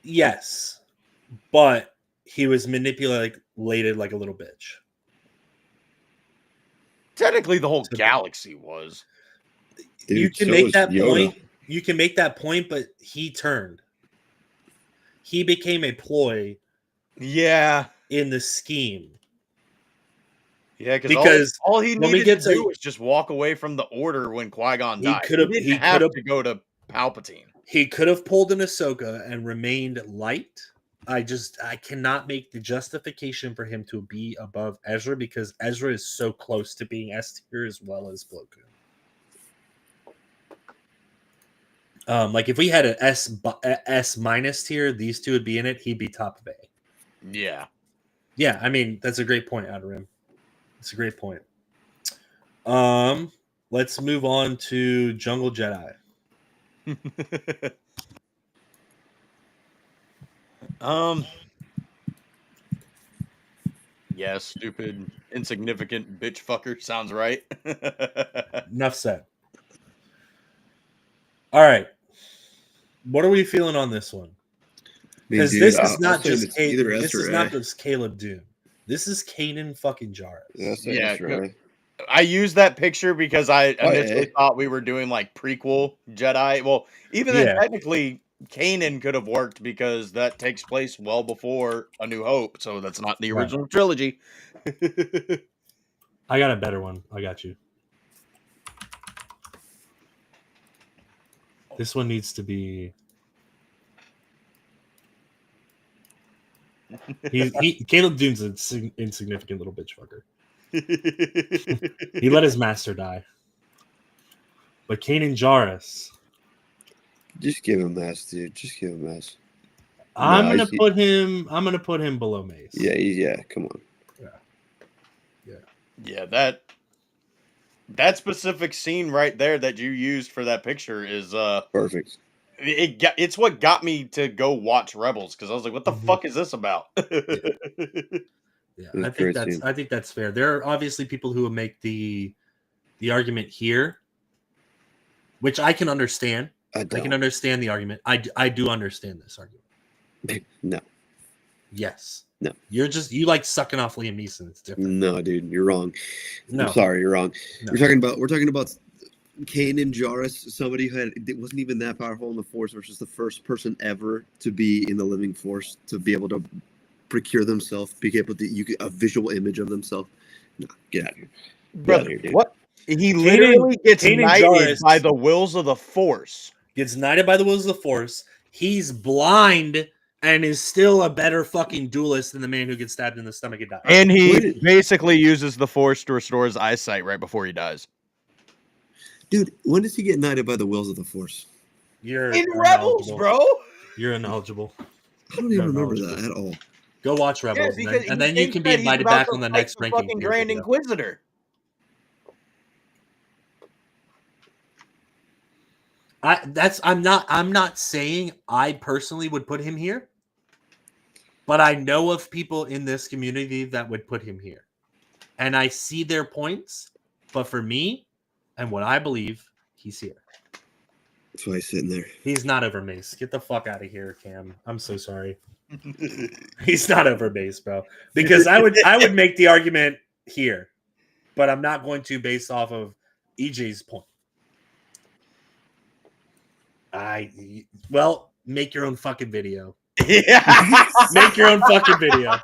Yes, but he was manipulated like a little bitch.
Technically, the whole galaxy was.
Dude,
you can make that point. You can make that point, but he turned. He became a ploy.
Yeah.
In the scheme.
Yeah, because all he needed to do was just walk away from the Order when Qui-Gon died. He didn't have to go to Palpatine.
He could have pulled an Ahsoka and remained light. I cannot make the justification for him to be above Ezra because Ezra is so close to being S tier as well as Plo Koon. Like if we had an S minus tier, these two would be in it. He'd be top of A.
Yeah.
Yeah, I mean that's a great point, Adarim. It's a great point. Let's move on to Jungle Jedi.
Yeah, stupid, insignificant bitch fucker sounds right.
Enough said. All right. What are we feeling on this one? Because this is not just Caleb Doom. This is Kanan fucking Jarrus.
Yeah, I used that picture because I initially thought we were doing like prequel Jedi. Well, even then, technically, Kanan could have worked because that takes place well before A New Hope, so that's not the original trilogy.
I got a better one. I got you. This one needs to be. Caleb Doom's an insignificant little bitch fucker. He let his master die. But Kanan Jarrus,
Just give him S, dude. Just give him S.
I'm
No,
gonna
he-
put him. I'm gonna put him below Mace.
Yeah. Come on.
Yeah, that specific scene right there that you used for that picture is
Perfect.
it's what got me to go watch Rebels because I was like, what the
Mhm.
fuck is this about?
Yeah,
It was
I
a
think
great
that's
scene.
I think that's fair. There are obviously people who will make the argument here, which I can understand.
I
I can
don't.
understand the argument. I do understand this argument.
No.
Yes.
No.
You like sucking off Liam Neeson. It's different.
No, dude. You're wrong.
No.
I'm sorry. You're wrong.
No.
We're talking about Kanan Jarrus, somebody who wasn't even that powerful in the Force, versus the first person ever to be in the living Force, to be able to procure themselves, be able to a visual image of themselves. No, get out of here.
Brother,
dude.
what? He literally gets
Kanan
knighted
Jarrus-
by the wills of the Force.
Gets knighted by the wills of the Force. He's blind and is still a better fucking duelist than the man who gets stabbed in the stomach and dies.
And he
Wait.
basically uses the Force to restore his eyesight right before he dies.
Dude, when does he get knighted by the wills of the Force?
You're
In Rebels,
ineligible.
bro.
You're ineligible.
I don't even
No,
remember
no,
that at all.
Go watch
Yeah,
Rebels,
because
and then you can be invited back on the next ranking.
fucking Grand
video.
Inquisitor.
I'm not saying I personally would put him here, but I know of people in this community that would put him here. And I see their points, but for me and what I believe, he's here.
That's why he's sitting there.
He's not over Mace. Get the fuck out of here, Cam. I'm so sorry. He's not over Mace, bro. Because I would make the argument here, but I'm not going to based off of EJ's point. Make your own fucking video.
Yeah.
Make your own fucking video.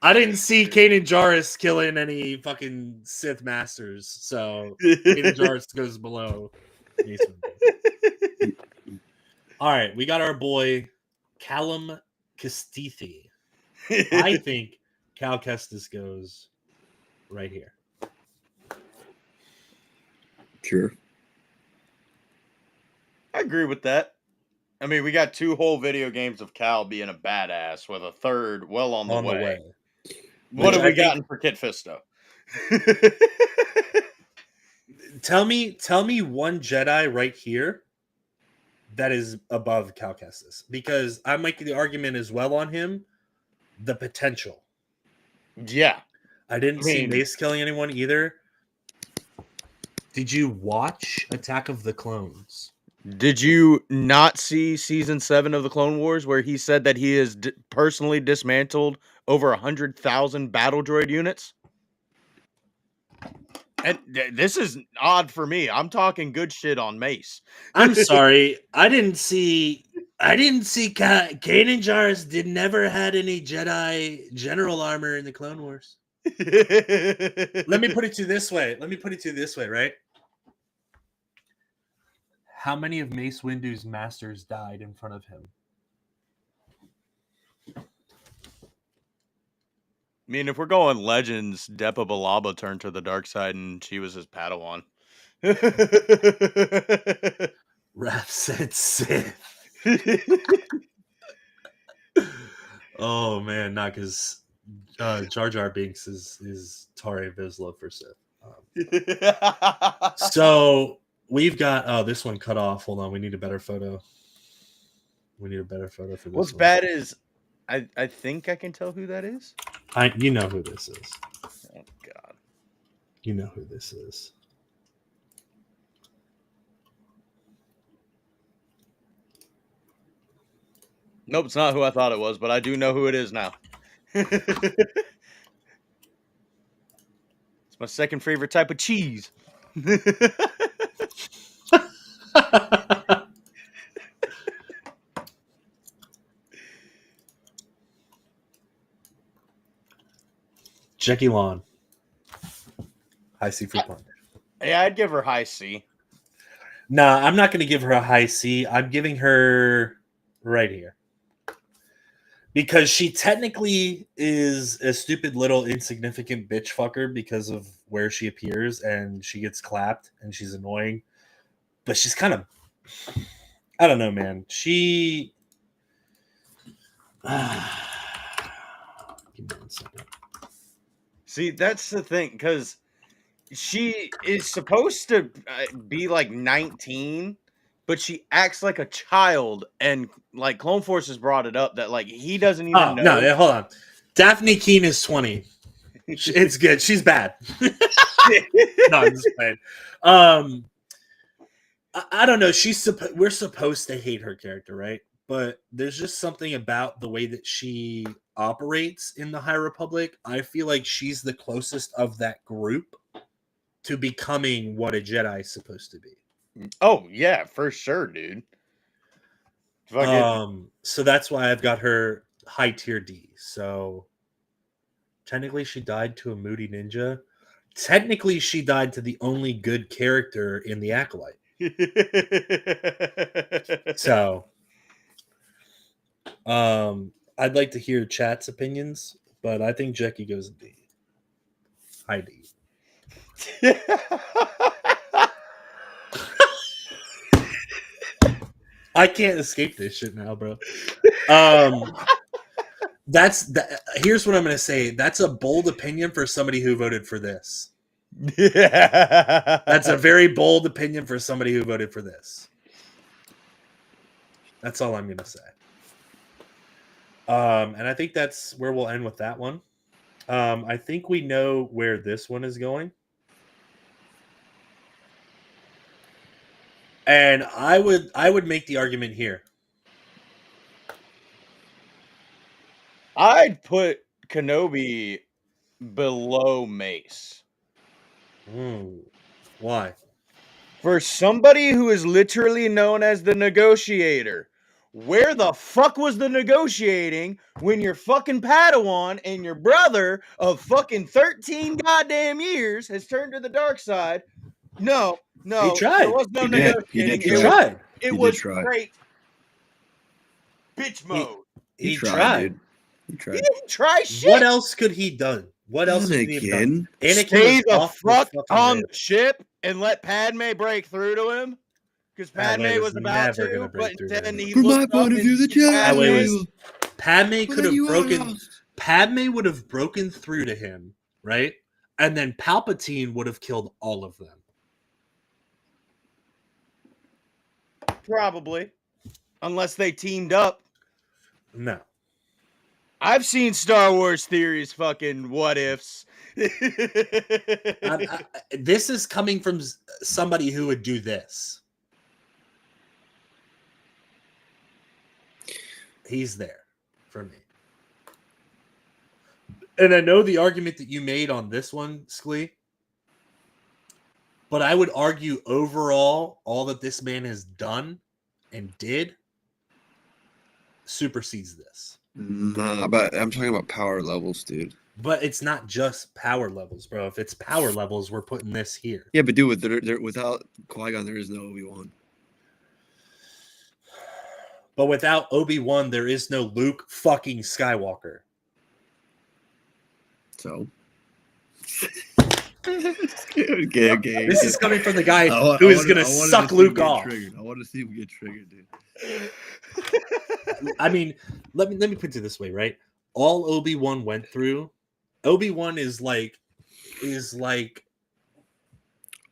I didn't see Kanan Jarrus killing any fucking Sith Masters, so Kanan Jarrus goes below Mace Windu. All right, we got our boy Callum Castithi. I think Cal Kestis goes right here.
Sure.
I agree with that. I mean, we got 2 whole video games of Cal being a badass with a third well on the way. What
Which
have
I
we
think-
gotten for Kit Fisto?
Tell me one Jedi right here that is above Cal Kestis, because I make the argument as well on him. The potential.
Yeah.
I didn't see
mean-
Mace killing anyone either. Did you watch Attack of the Clones?
Did you not see season 7 of the Clone Wars where he said that he has personally dismantled over 100,000 battle droid units? And this is odd for me. I'm talking good shit on Mace.
I'm sorry, I didn't see Kanan Jarrus never had any Jedi general armor in the Clone Wars. Let me put it to you this way. Right? How many of Mace Windu's masters died in front of him?
I mean, if we're going legends, Depa Billaba turned to the dark side and she was his Padawan.
Raph said Sith. Oh man, not because Jar Jar Binks is Tare Vizsla for Sith. So we've got this one cut off. Hold on, we need a better photo. We need a better photo for this.
What's
one.
bad is I think I can tell who that is.
You know who this is.
Oh God.
You know who this is.
Nope, it's not who I thought it was, but I do know who it is now. It's my second favorite type of cheese.
Jackie Lawn. High seafood pond.
Yeah, I'd give her high C.
Nah, I'm not going to give her a high C. I'm giving her right here. because she technically is a stupid little insignificant bitch fucker because of where she appears, and she gets clapped and she's annoying. But she's kind of, I don't know, man. She. Give me 1 second.
See, that's the thing, because she is supposed to be like 19, but she acts like a child, and like Clone Force has brought it up that like he doesn't even know.
No, hold on. Daphne Keene is 20. It's good. She's bad. No, I'm just playing. I don't know. We're supposed to hate her character, right? But there's just something about the way that she operates in the High Republic. I feel like she's the closest of that group to becoming what a Jedi is supposed to be.
Oh yeah, for sure, dude.
So that's why I've got her high tier D. So technically she died to a moody ninja. Technically she died to the only good character in the Acolyte. So I'd like to hear chat's opinions, but I think Jackie goes D. High D. I can't escape this shit now, bro. Here's what I'm gonna say. That's a bold opinion for somebody who voted for this. That's a very bold opinion for somebody who voted for this. That's all I'm gonna say. And I think that's where we'll end with that one. I think we know where this one is going. And I would make the argument here.
I'd put Kenobi below Mace.
Why?
For somebody who is literally known as the negotiator, where the fuck was the negotiating when your fucking Padawan and your brother of fucking 13 goddamn years has turned to the dark side? No,
He tried.
there was no
He did.
negotiating.
He
He tried.
It
He
was
did try.
straight bitch mode.
He tried.
Dude. He
He
tried.
didn't try shit.
What else could he done? What else could he have done?
Anakin.
Stay
was
the
off
fuck
fucking
on
rails.
the ship and let Padme break through to him, because
Padme
Padme
was
was about
never
to,
gonna break
but
through to
then
him.
he
From my
looked
point
up
of view,
and
the
seen
Jedi.
Padme
Well,
could
then
have
you are
broken.
lost.
Padme would have broken through to him, right? And then Palpatine would have killed all of them.
probably, unless they teamed up.
No.
I've seen Star Wars theories fucking what ifs.
This is coming from somebody who would do this. He's there for me. And I know the argument that you made on this one, Sklee, but I would argue overall, all that this man has done and did supersedes this.
Nah, but I'm talking about power levels, dude.
But it's not just power levels, bro. If it's power levels, we're putting this here.
Yeah, but dude, without Qui-Gon, there is no Obi-Wan.
But without Obi-Wan, there is no Luke fucking Skywalker.
So. okay.
This is coming from the guy who is going to suck Luke off.
I want to see him get triggered, dude.
I mean, let me put it this way, right? All Obi-Wan went through, Obi-Wan is like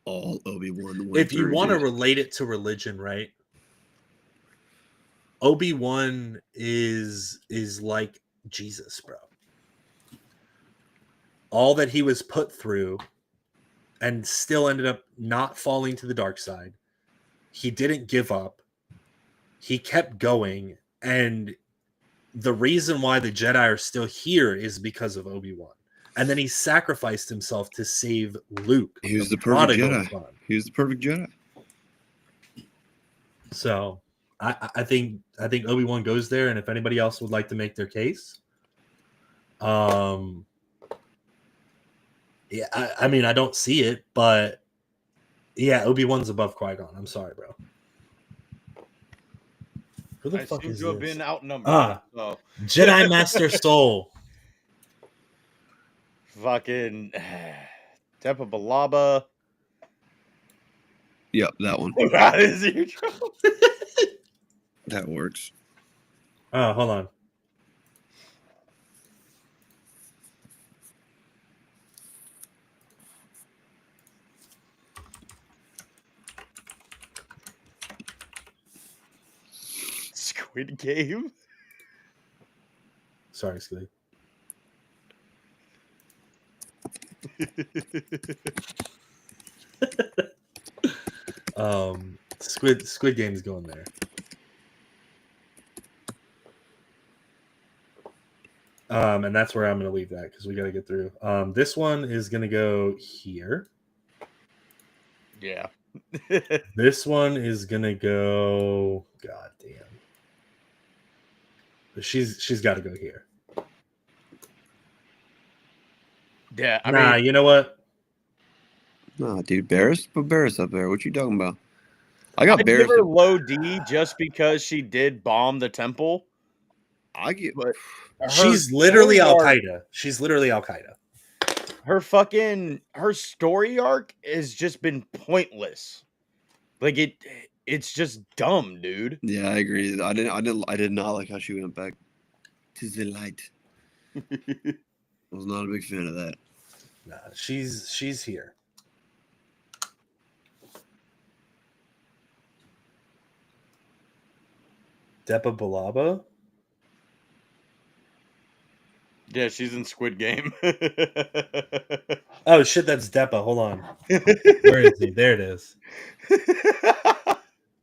all Obi-Wan went
if you
through,
want to
dude.
relate it to religion, right? Obi-Wan is like Jesus, bro. All that he was put through and still ended up not falling to the dark side. He didn't give up. He kept going, and the reason why the Jedi are still here is because of Obi-Wan. And then he sacrificed himself to save Luke.
He was the perfect Jedi.
Son.
He was the perfect Jedi.
So I think Obi-Wan goes there, and if anybody else would like to make their case, yeah, I mean, I don't see it, but yeah, Obi-Wan's above Qui-Gon. I'm sorry, bro. Who the
I
fuck
seem
is
to have
this?
been outnumbered.
Ah,
So
Jedi Master Soul.
fucking Tepa Balaba.
Yep, that one.
That is your
That works.
Oh, hold on.
Squid Game.
Sorry, Skilly. Squid Game's going there. And that's where I'm going to leave that because we got to get through. This one is going to go here.
Yeah.
This one is going to go. God damn. She's got to go here.
Yeah. I
Nah,
mean,
you know what?
No, dude, Barris? Put Barris up there. What you talking about? I got
I'd give
Barris.
her low D just because she did bomb the temple.
I get.
But
She's literally Al
story arc-
Qaeda. She's literally Al Qaeda.
her story arc has just been pointless. Like it's just dumb, dude.
Yeah, I agree. I did not like how she went back to the light. I was not a big fan of that.
Nah, she's here. Depa Balaba.
Yeah, she's in Squid Game.
Oh shit, that's Depa. Hold on. Where is he? There it is.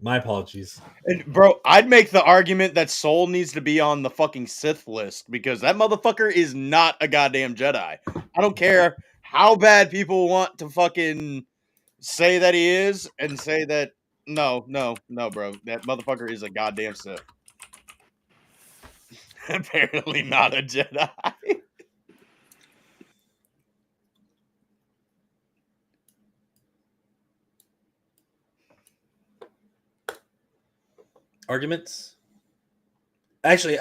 My apologies.
And bro, I'd make the argument that Soul needs to be on the fucking Sith list because that motherfucker is not a goddamn Jedi. I don't care how bad people want to fucking say that he is and say that no, bro. That motherfucker is a goddamn Sith. Apparently not a Jedi.
Arguments? Actually,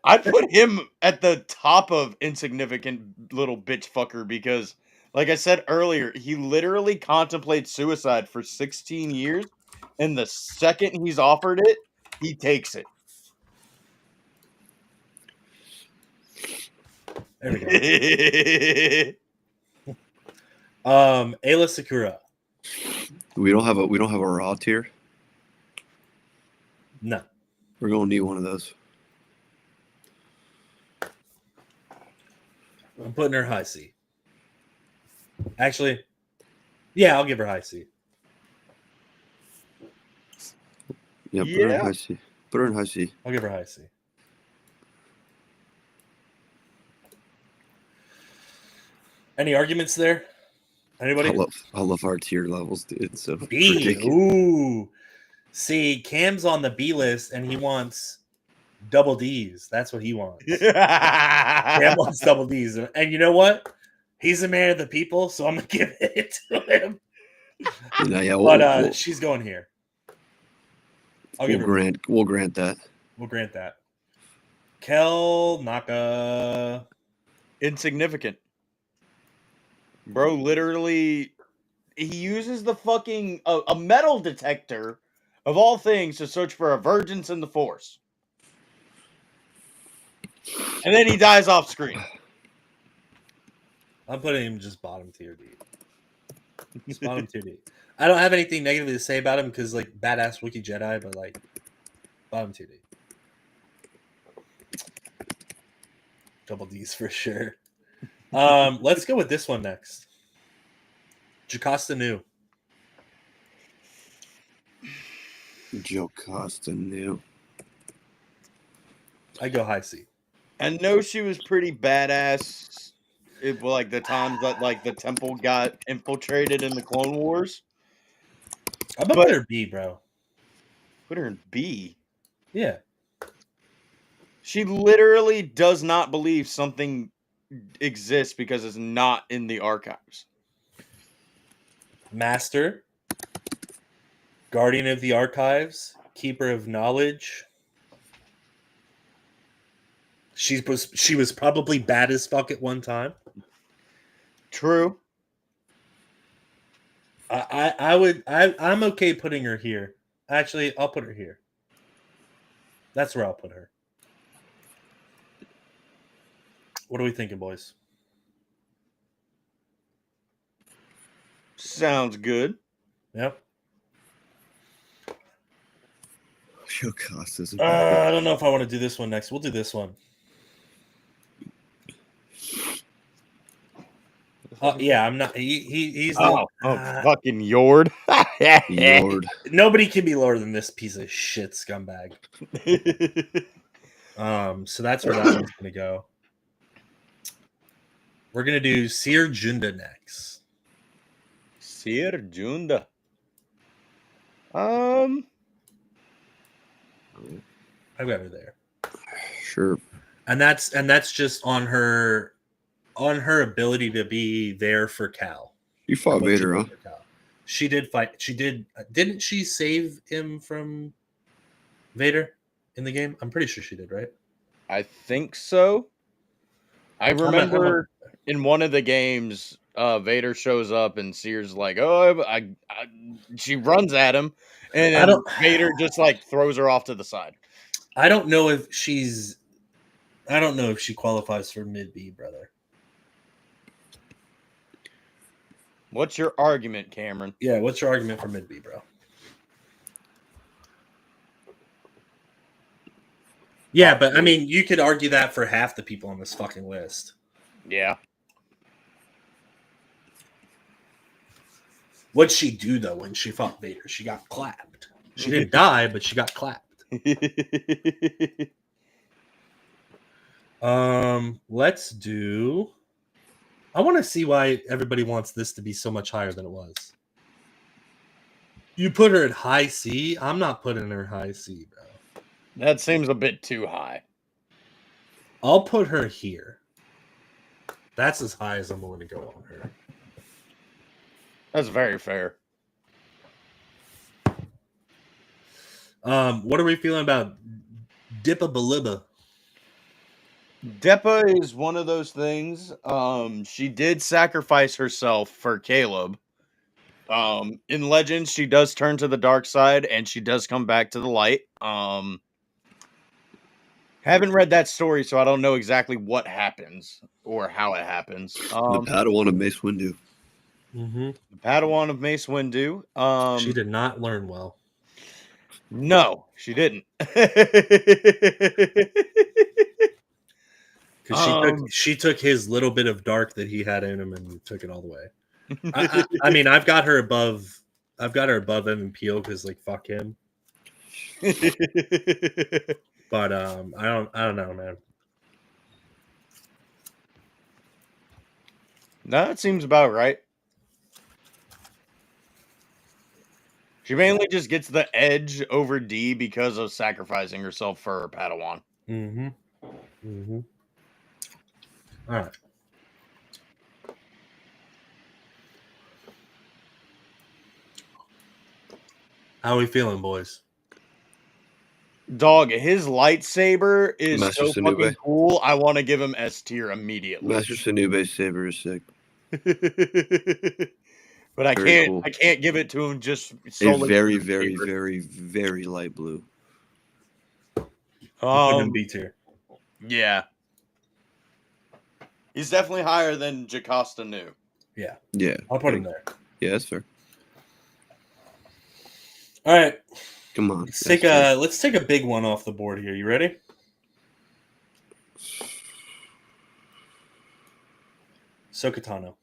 I'd put him at the top of insignificant little bitch fucker because, like I said earlier, he literally contemplates suicide for 16 years, and the second he's offered it, he takes it.
there we go. Ayla Sakura.
We don't have a raw tier.
No.
We're gonna need one of those.
I'm putting her high C. Actually, yeah, I'll give her high C.
Yeah, put her in high C. Put her in high C.
I'll give her high C. Any arguments there? Anybody?
I love our tier levels, dude. It's so
B.
ridiculous.
Ooh. See, Cam's on the B list and he wants double D's. That's what he wants. Cam wants double D's. And you know what? He's a man of the people, so I'm gonna give it to him.
Yeah,
But she's going here.
We'll grant that.
We'll grant that. Kel Naka.
Insignificant. Bro, literally, he uses the fucking a metal detector of all things to search for a virgins in the Force, and then he dies off screen.
I'm putting him just bottom tier D. Just bottom tier D. I don't have anything negative to say about him because like badass Wookiee Jedi, but like bottom tier D. Double D's for sure. Let's go with this one next. Jocasta Nu.
Jocasta Nu.
I go high C.
I know she was pretty badass. Like the times that like the temple got infiltrated in the Clone Wars.
I'm gonna put her B, bro.
Put her in B.
Yeah.
She literally does not believe something exists because it's not in the archives.
Master. Guardian of the Archives. Keeper of Knowledge. She was probably bad as fuck at one time.
True.
I'm okay putting her here. Actually, I'll put her here. That's where I'll put her. What are we thinking, boys?
Sounds good.
Yep.
Yokosta's
I don't know if I want to do this one next. We'll do this one. Yeah, I'm not. He's
fucking Yord.
Lord.
Nobody can be lower than this piece of shit scumbag. So that's where that one's gonna go. We're gonna do Seer Junda next.
Seer Junda.
I've got her there.
Sure.
And that's just on her ability to be there for Cal.
You fought
What she
Vader,
did
huh?
for Cal. She did fight. She did. Didn't she save him from Vader in the game? I'm pretty sure she did, right?
I think so. I remember in one of the games, Vader shows up and Seer's like, "Oh, she runs at him," and then Vader just like throws her off to the side.
I don't know if she qualifies for mid B, brother.
What's your argument, Cameron?
Yeah, what's your argument for mid B, bro? Yeah, but I mean, you could argue that for half the people on this fucking list.
Yeah.
What'd she do though when she fought Vader? She got clapped. She didn't die, but she got clapped. Let's do. I want to see why everybody wants this to be so much higher than it was. You put her at high C. I'm not putting her high C, bro.
That seems a bit too high.
I'll put her here. That's as high as I'm willing to go on her.
That's very fair.
What are we feeling about Dippa Baliba?
Deppa is one of those things. She did sacrifice herself for Caleb. In Legends, she does turn to the dark side and she does come back to the light. Haven't read that story, so I don't know exactly what happens or how it happens.
The Padawan of Mace Windu.
Mm-hmm.
The Padawan of Mace Windu.
She did not learn well.
No, she didn't.
Because she took his little bit of dark that he had in him and took it all the way. I mean, I've got her above Evan Peel because like fuck him. But I don't know, man.
No, that seems about right. She mainly just gets the edge over D because of sacrificing herself for her Padawan.
Mm-hmm. Mm-hmm. All right. How are we feeling, boys?
Dog, his lightsaber is
Master
so
Sinube.
fucking cool. I want to give him S tier immediately.
Master Sinube's saber is sick.
But I
Very
can't.
cool.
I can't give it to him just
It's
solely.
very,
for
very,
saber.
very, very light blue.
Put him B tier.
Yeah, he's definitely higher than Jocasta Nu.
Yeah.
Yeah.
I'll put him there.
Yeah, that's fair.
All right.
Come on.
Let's take a big one off the board here. You ready? Sokatano.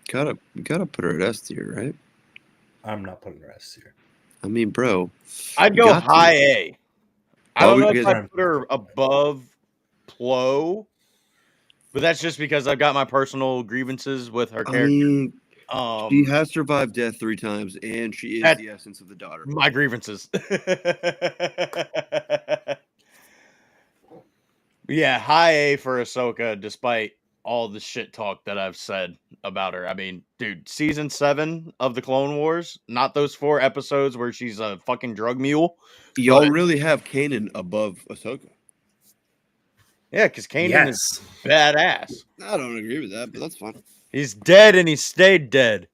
Gotta put her at S tier, right?
I'm not putting her S tier.
I mean, bro.
I'd
you
go
got to.
high A. I don't know if
because-
I put her above Plo, but that's just because I've got my personal grievances with her
I
character.
mean, she has survived death 3 times, and she is
That-
the essence of the daughter.
My grievances. Yeah, high A for Ahsoka, despite all the shit talk that I've said about her. I mean, dude, season 7 of the Clone Wars, not those 4 episodes where she's a fucking drug mule.
Y'all really have Kanan above Ahsoka.
Yeah, because Kanan is
Yes.
badass.
I don't agree with that, but that's fine.
He's dead and he stayed dead.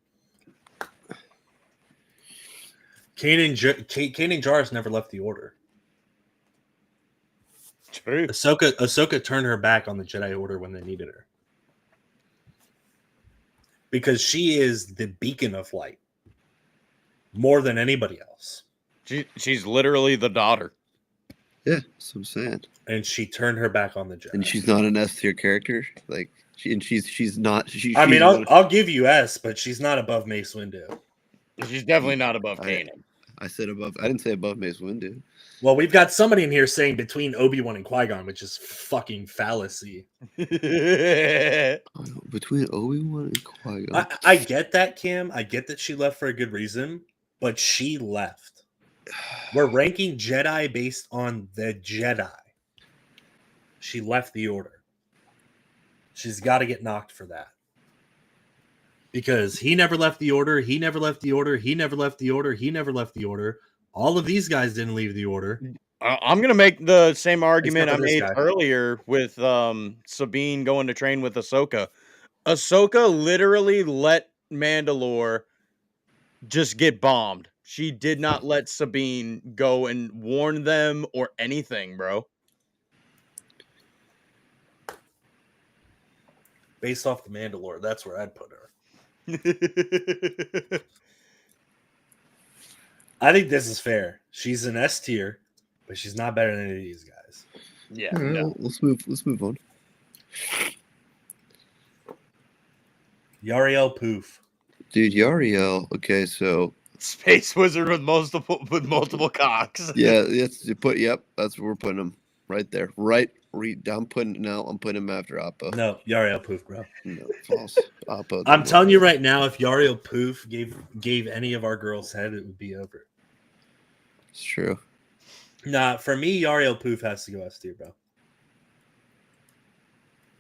Kanan Jarrus never left the Order.
True.
Ahsoka turned her back on the Jedi Order when they needed her. Because she is the beacon of light. More than anybody else.
She's literally the daughter.
Yeah, that's what I'm saying.
And she turned her back on the Jedi.
And she's not an S tier character. Like she's not.
I mean, I'll give you S, but she's not above Mace Windu.
She's definitely not above Kanan.
I said above. I didn't say above Mace Windu.
Well, we've got somebody in here saying between Obi-Wan and Qui-Gon, which is fucking fallacy.
Between Obi-Wan and Qui-Gon.
I get that, Cam. I get that she left for a good reason, but she left. We're ranking Jedi based on the Jedi. She left the Order. She's got to get knocked for that. Because he never left the Order, he never left the Order, he never left the Order, he never left the Order. All of these guys didn't leave the Order.
I'm going to make the same argument I
Except for this
made
guy.
earlier with Sabine going to train with Ahsoka. Ahsoka literally let Mandalore just get bombed. She did not let Sabine go and warn them or anything, bro.
Based off the Mandalore, that's where I'd put her. I think this is fair. She's an S tier, but she's not better than any of these guys.
Yeah,
All right,
no.
let's move on.
Yariel Poof.
Dude, Yariel. Okay, so
Space wizard with multiple cocks.
yeah, that's where we're putting him right there. I'm putting him after Appa.
No, Yariel Poof, bro.
No, false. Appa.
I'm telling you right now, if Yariel Poof gave any of our girls head, it would be over.
It's true.
Nah, for me, Yariel Poof has to go S tier, bro.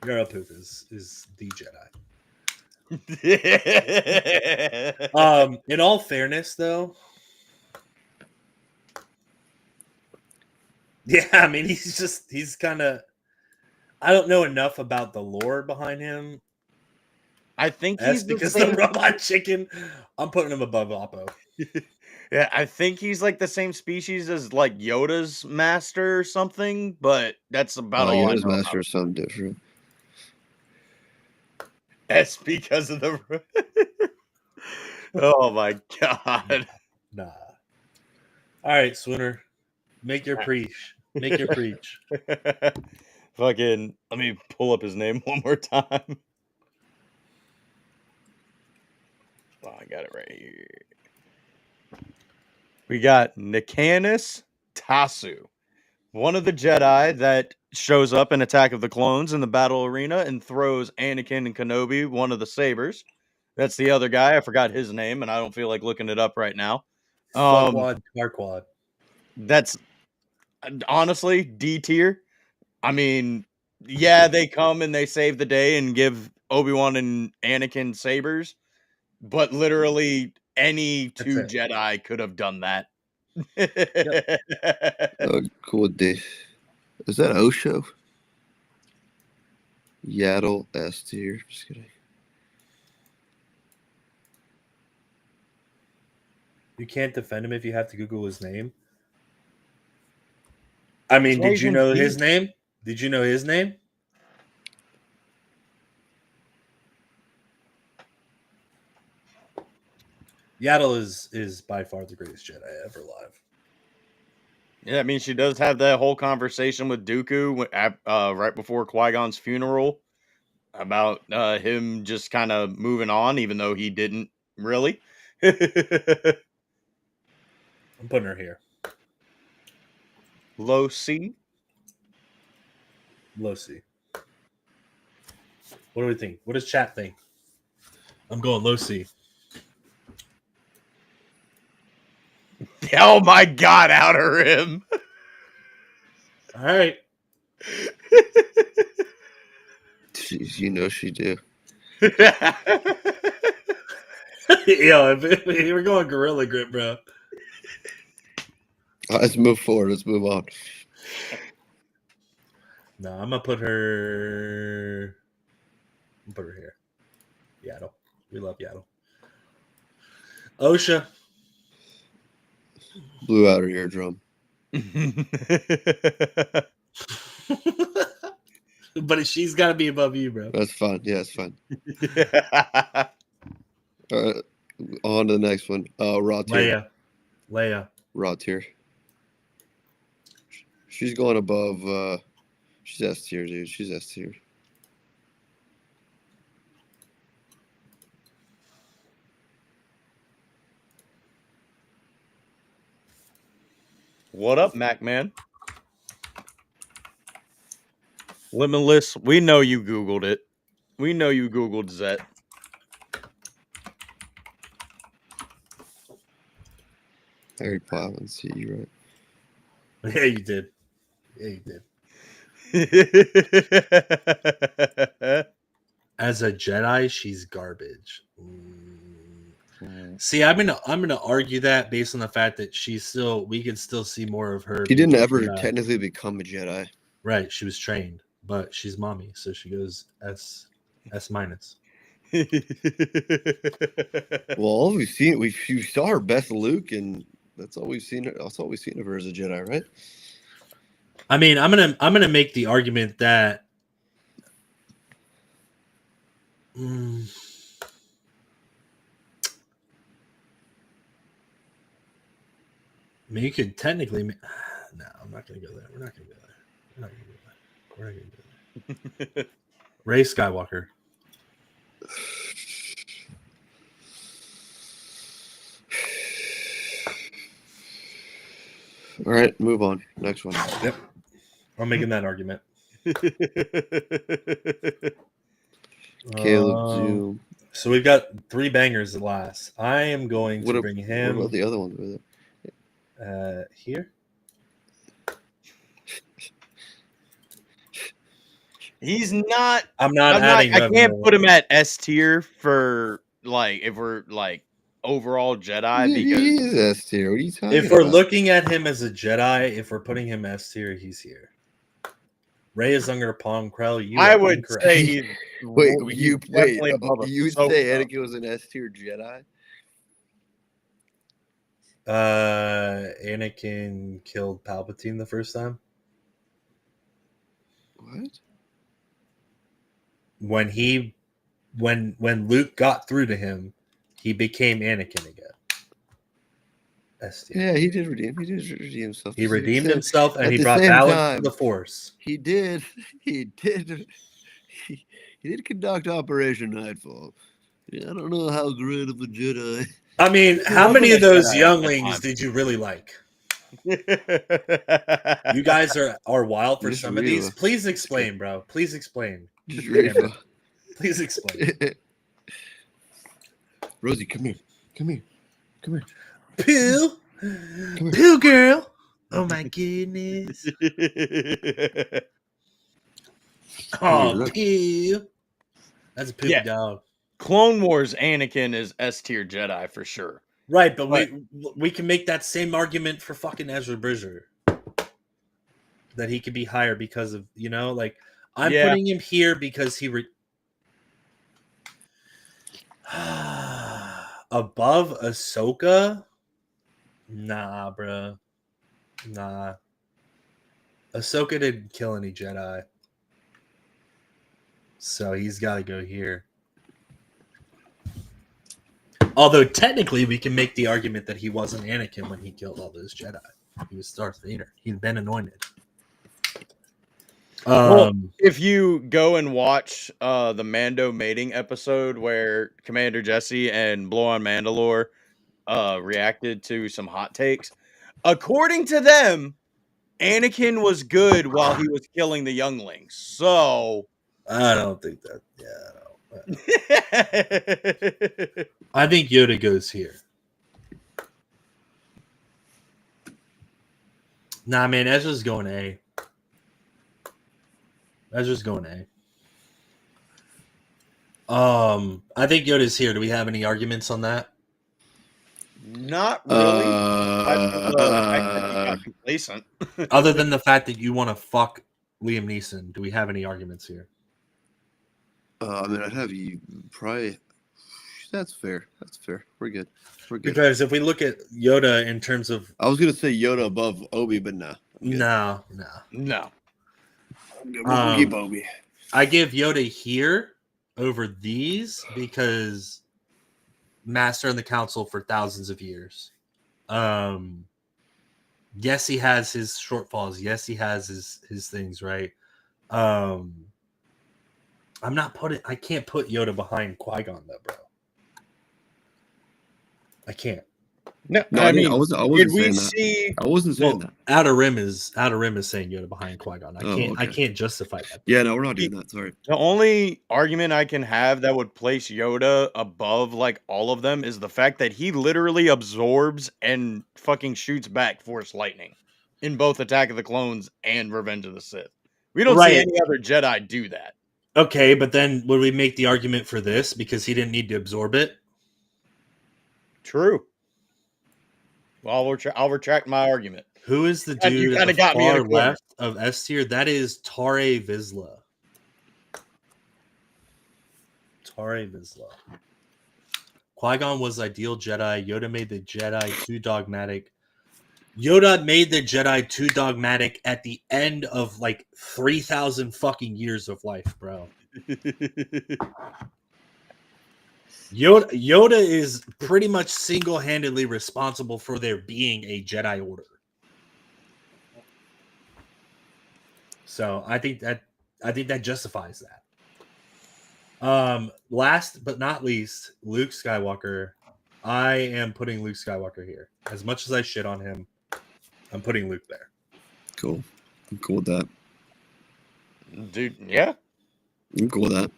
Yariel Poof is the Jedi. In all fairness, though, yeah, I mean, he's kind of. I don't know enough about the lore behind him.
I think
That's
he's
because the robot chicken. I'm putting him above Oppo.
Yeah, I think he's like the same species as like Yoda's master or something, but that's about all
Yoda's
I know.
master is something different.
That's because of the. Oh my god!
Nah. All right, Swinner, make your preach. Make your preach.
Fucking, let me pull up his name one more time. Oh, I got it right here. We got Nicanus Tasu, one of the Jedi that shows up in Attack of the Clones in the battle arena and throws Anakin and Kenobi one of the sabers. That's the other guy. I forgot his name, and I don't feel like looking it up right now.
Farquad, Farquad.
That's honestly D tier. I mean, yeah, they come and they save the day and give Obi-Wan and Anakin sabers, but literally any two Jedi could have done that.
Oh, cool. Is that Osho? Yaddle S tier. Just kidding.
You can't defend him if you have to Google his name. I mean,
It's
did you know his name? Did you know his name? Yaddle is by far the greatest Jedi ever alive.
Yeah, I mean, she does have that whole conversation with Dooku right before Qui-Gon's funeral about him just kind of moving on, even though he didn't really.
I'm putting her here.
Low C.
Low C. What do we think? What does chat think? I'm going low C.
Oh my god, outer him.
All right.
You know she do.
Yo, we're going gorilla grip, bro.
Let's move forward. Let's move on.
No, I'm gonna put her. Here. Yaddle. We love Yaddle. OSHA.
Blew out her eardrum.
But she's got to be above you, bro.
That's fine. Yeah, it's fine. All right, on to the next one. Raw tier.
Leia.
Raw tier. She's going above. She's S tier, dude. She's S tier.
What up, Mac man? Limitless. We know you Googled it. We know you Googled Zet.
Harry Potter. See you right.
Yeah, you did. As a Jedi, she's garbage. See, I'm gonna argue that based on the fact that we can still see more of her.
She didn't
being a
ever
Jedi.
technically become a Jedi.
Right, she was trained, but she's mommy, so she goes S minus.
Well, all we've seen, we saw her best Luke, and that's all we've seen. That's all we've seen of her as a Jedi, right?
I mean, I'm gonna make the argument that. I mean, you could technically. No, I'm not gonna go there. We're not gonna go there. Rey Skywalker.
All right, move on. Next one.
Yep. I'm making that argument.
Caleb Zoom.
So we've got 3 bangers at last. I am going to bring him.
What about the other one with it?
Here.
He's not.
I'm not adding.
I can't put him at S tier for like if we're like overall Jedi because
he's S tier. What are you talking
if we're
about?
looking at him as a Jedi, if we're putting him S tier, he's here. Rey is under Palm Krell.
I would say he's
you would say
Ahsoka.
Anakin was an S tier Jedi?
Anakin killed Palpatine the first time.
What?
When Luke got through to him, he became Anakin again. S-tier.
Yeah, he did redeem himself.
He redeemed himself, and
At
he
the
brought
same
balance
time,
to the Force.
He did conduct Operation Nightfall. I don't know how great of a Jedi.
I mean, how many of those younglings did you really like? You guys are wild for
Just
some of
Reva.
these. Please explain, bro. Please explain.
Just Reva.
Please explain.
Rosie, come here.
Pooh. Pooh girl. Oh my goodness. Oh, Pooh. That's a Pooh dog.
Clone Wars Anakin is S tier Jedi for sure.
Right, but we can make that same argument for fucking Ezra Bridger. That he could be higher because of, like, I'm putting him here because he above Ahsoka? Nah, bro. Nah. Ahsoka didn't kill any Jedi. So he's got to go here. Although technically we can make the argument that he wasn't Anakin when he killed all those Jedi. He was Darth Vader. He'd been anointed.
Well, if you go and watch the Mando mating episode where Commander Jesse and Blow on Mandalore reacted to some hot takes, according to them, Anakin was good while he was killing the younglings. So
I don't think that. I think Yoda goes here. Nah, man, Ezra's going A. I think Yoda's here. Do we have any arguments on that?
Not really. I think he got complacent.
Other than the fact that you want to fuck Liam Neeson, do we have any arguments here?
I mean, I'd have you probably. That's fair. That's fair. We're good. We're good.
Because if we look at Yoda in terms of
I was gonna say Yoda above Obi, but no.
no.
No.
We'll keep Obi.
I give Yoda here over these because Master in the Council for thousands of years. Yes, he has his shortfalls. Yes, he has his things, right? I can't put Yoda behind Qui-Gon though, bro. I can't.
No,
No,
I mean,
I wasn't
did
saying
we
that.
see?
I wasn't saying that.
Outer Rim is saying Yoda behind Qui-Gon. I can't justify that.
Yeah, no, we're not doing that. Sorry.
The only argument I can have that would place Yoda above like all of them is the fact that he literally absorbs and fucking shoots back Force lightning in both Attack of the Clones and Revenge of the Sith. We don't
Right.
see any other Jedi do that.
Okay, but then would we make the argument for this because he didn't need to absorb it?
True. Well, I'll retract my argument.
Who is the
And you
dude
kinda
at the
got me in a
far
corner.
left of S tier? That is Tare Vizsla. Tare Vizsla. Qui-Gon was ideal Jedi. Yoda made the Jedi too dogmatic. Yoda made the Jedi too dogmatic at the end of like 3,000 fucking years of life, bro. Yoda is pretty much single-handedly responsible for there being a Jedi Order. So I think that justifies that. Last but not least, Luke Skywalker. I am putting Luke Skywalker here. As much as I shit on him, I'm putting Luke there.
Cool. I'm cool with that.
Dude, yeah.
I'm cool with that.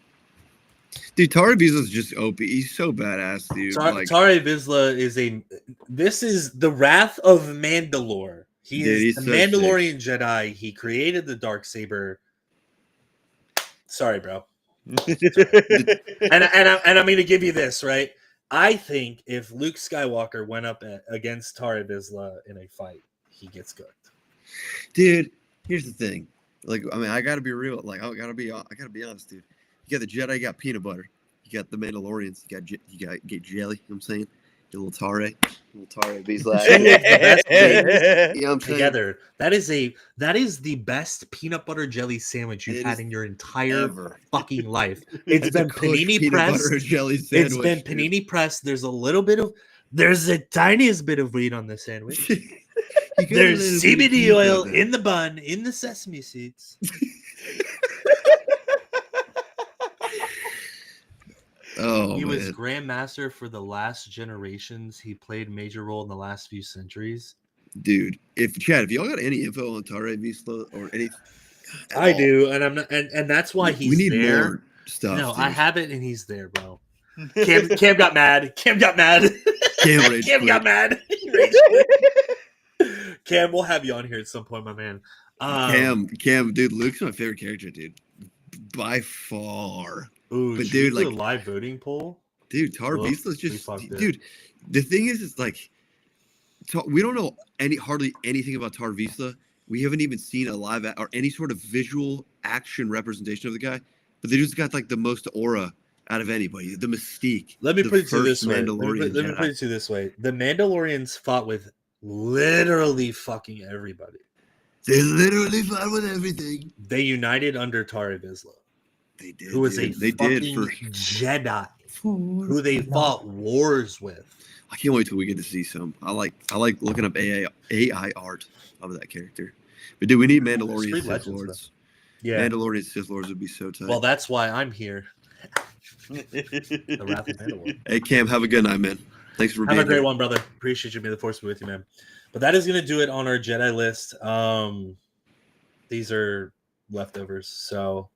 Dude, Tare Vizsla's just OP. He's so badass, dude.
Tare Vizsla is this is the Wrath of Mandalore. He is the Mandalorian Jedi. He created the Darksaber. Sorry, bro. and I'm going to give you this, right? I think if Luke Skywalker went up against Tare Vizsla in a fight, he gets cooked.
Dude, here's the thing. Like, I mean, I gotta be real. Like, I gotta be honest, dude. You got the Jedi, you got peanut butter. You got the Mandalorians, you got get jelly. You know what I'm saying? Your little Tare Vizsla.
Two of the best things
You know what I'm saying?
together. That is the best peanut butter jelly sandwich you've had in your entire fucking life. It's been panini pressed. It's been panini pressed. There's the tiniest bit of weed on the sandwich. There's CBD oil in the bun, in the sesame seeds. He was Grandmaster for the last generations. He played a major role in the last few centuries.
Dude, if y'all got any info on Tare Vizsla or anything,
I do, and I'm not, and that's why he's
we need
there.
more stuff.
No,
dude.
I have it, and he's there, bro. Cam got mad. Cam got mad. Cam, we'll have you on here at some point, my man.
Cam, dude, Luke's my favorite character, dude, by far.
Ooh,
but dude, like
a live voting poll,
dude, Tare Vizsla's just, dude. The thing is like, we don't know hardly anything about Tare Vizsla. We haven't even seen a live or any sort of visual action representation of the guy. But they just got like the most aura out of anybody. The mystique.
Let me put it to you this way.
Let me
put it to you this way. The Mandalorians fought with literally fucking everybody.
They literally fought with everything.
They united under Tare Vizsla.
They did.
Who was a fucking Jedi. Who they fought wars with.
I can't wait till we get to see some. I like looking up AI art of that character. But dude, we need Mandalorian Sith Lords.
Yeah,
Mandalorian Sith Lords would be so tight.
Well, that's why I'm here. The Wrath of Mandalore.
Hey Cam, have a good night, man. Thanks for being here.
Have a great one, brother. Appreciate you. May the force be with you, man. But that is going to do it on our Jedi list. These are leftovers, so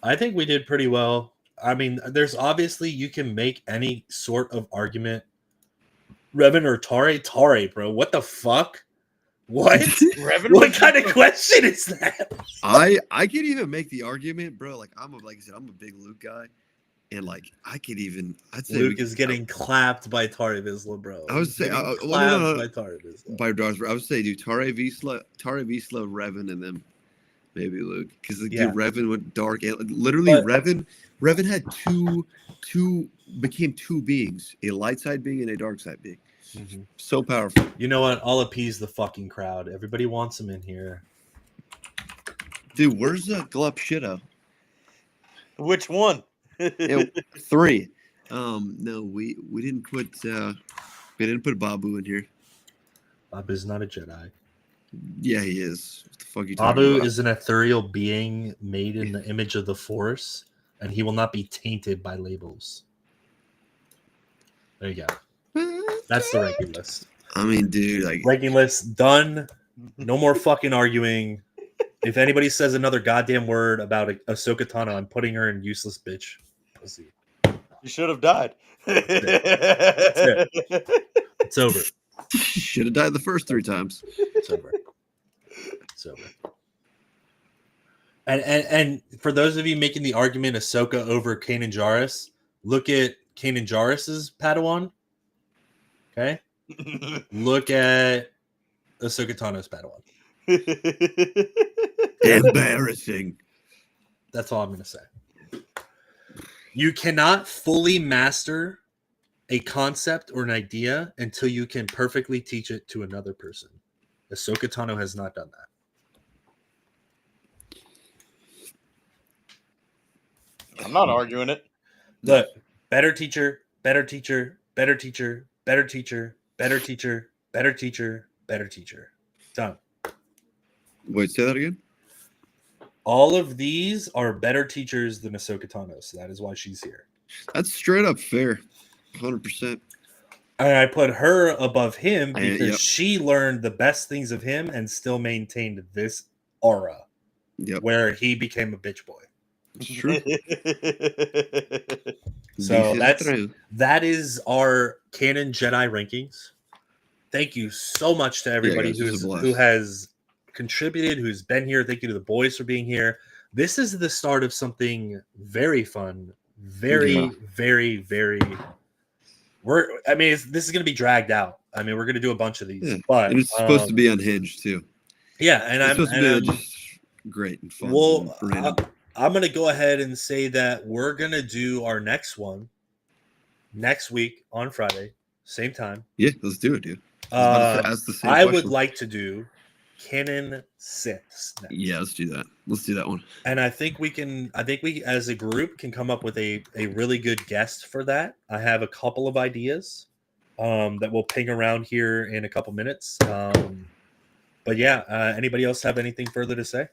I think we did pretty well. I mean, there's obviously you can make any sort of argument. Revan or Tare, bro. What the fuck? What? What kind of question is that?
I can even make the argument, bro. Like I said, I'm a big Luke guy. and like I'd say
Luke is getting clapped by Tari Vizsla, bro.
I would
He's
say
getting
well, no.
by Tari Vizsla.
by dogs. I would say, dude, Tare Vizsla, Revan, and then maybe Luke, because dude, Revan went dark. Literally, Revan had became two beings, a light side being and a dark side being.
Mhm.
So powerful.
You know what? I'll appease the fucking crowd. Everybody wants him in here.
Dude, where's Glup Shitta?
Which one?
3. No, we didn't put Babu in here.
Babu's not a Jedi.
Yeah, he is. What the fuck are you talking
Babu
about?
is an ethereal being made in the image of the Force, and he will not be tainted by labels. There you go. That's the ranking list.
I mean, dude, like
Ranking list done. No more fucking arguing. If anybody says another goddamn word about Ahsoka Tano, I'm putting her in useless bitch pussy.
You should have died.
It's over.
should have died the first 3 times.
It's over. It's over. And for those of you making the argument Ahsoka over Kanan Jarrus, look at Kanan Jarrus's Padawan. Okay? Look at Ahsoka Tano's Padawan.
Embarrassing.
That's all I'm going to say. You cannot fully master a concept or an idea until you can perfectly teach it to another person. Ahsoka Tano has not done that.
I'm not arguing it.
Look, better teacher, better teacher, better teacher, better teacher, better teacher, better teacher, better teacher. Done.
Wait, say that again?
All of these are better teachers than Ahsoka Tano, so that is why she's here.
That's straight up fair. 100%.
And I put her above him because
Yep.
she learned the best things of him and still maintained this aura
Yep.
where he became a bitch boy.
It's true.
So
This is true.
that is our canon Jedi rankings. Thank you so much to everybody
guys, this is a blast.
who has contributed, who's been here. Thank you to the boys for being here. This is the start of something very fun, very, very, very. This is going to be dragged out. I mean, we're going to do a bunch of these, but
and it's supposed to be unhinged too.
Yeah, and
it's
I'm
supposed to be just great and fun.
Well,
and random.
I'm going to go ahead and say that we're going to do our next one next week on Friday, same time.
Yeah, let's do it, dude.
I would like to do Canon 6 next.
Yeah, let's do that. Let's do that one.
And I think we as a group can come up with a really good guest for that. I have a couple of ideas that we'll ping around here in a couple minutes. But yeah, anybody else have anything further to say?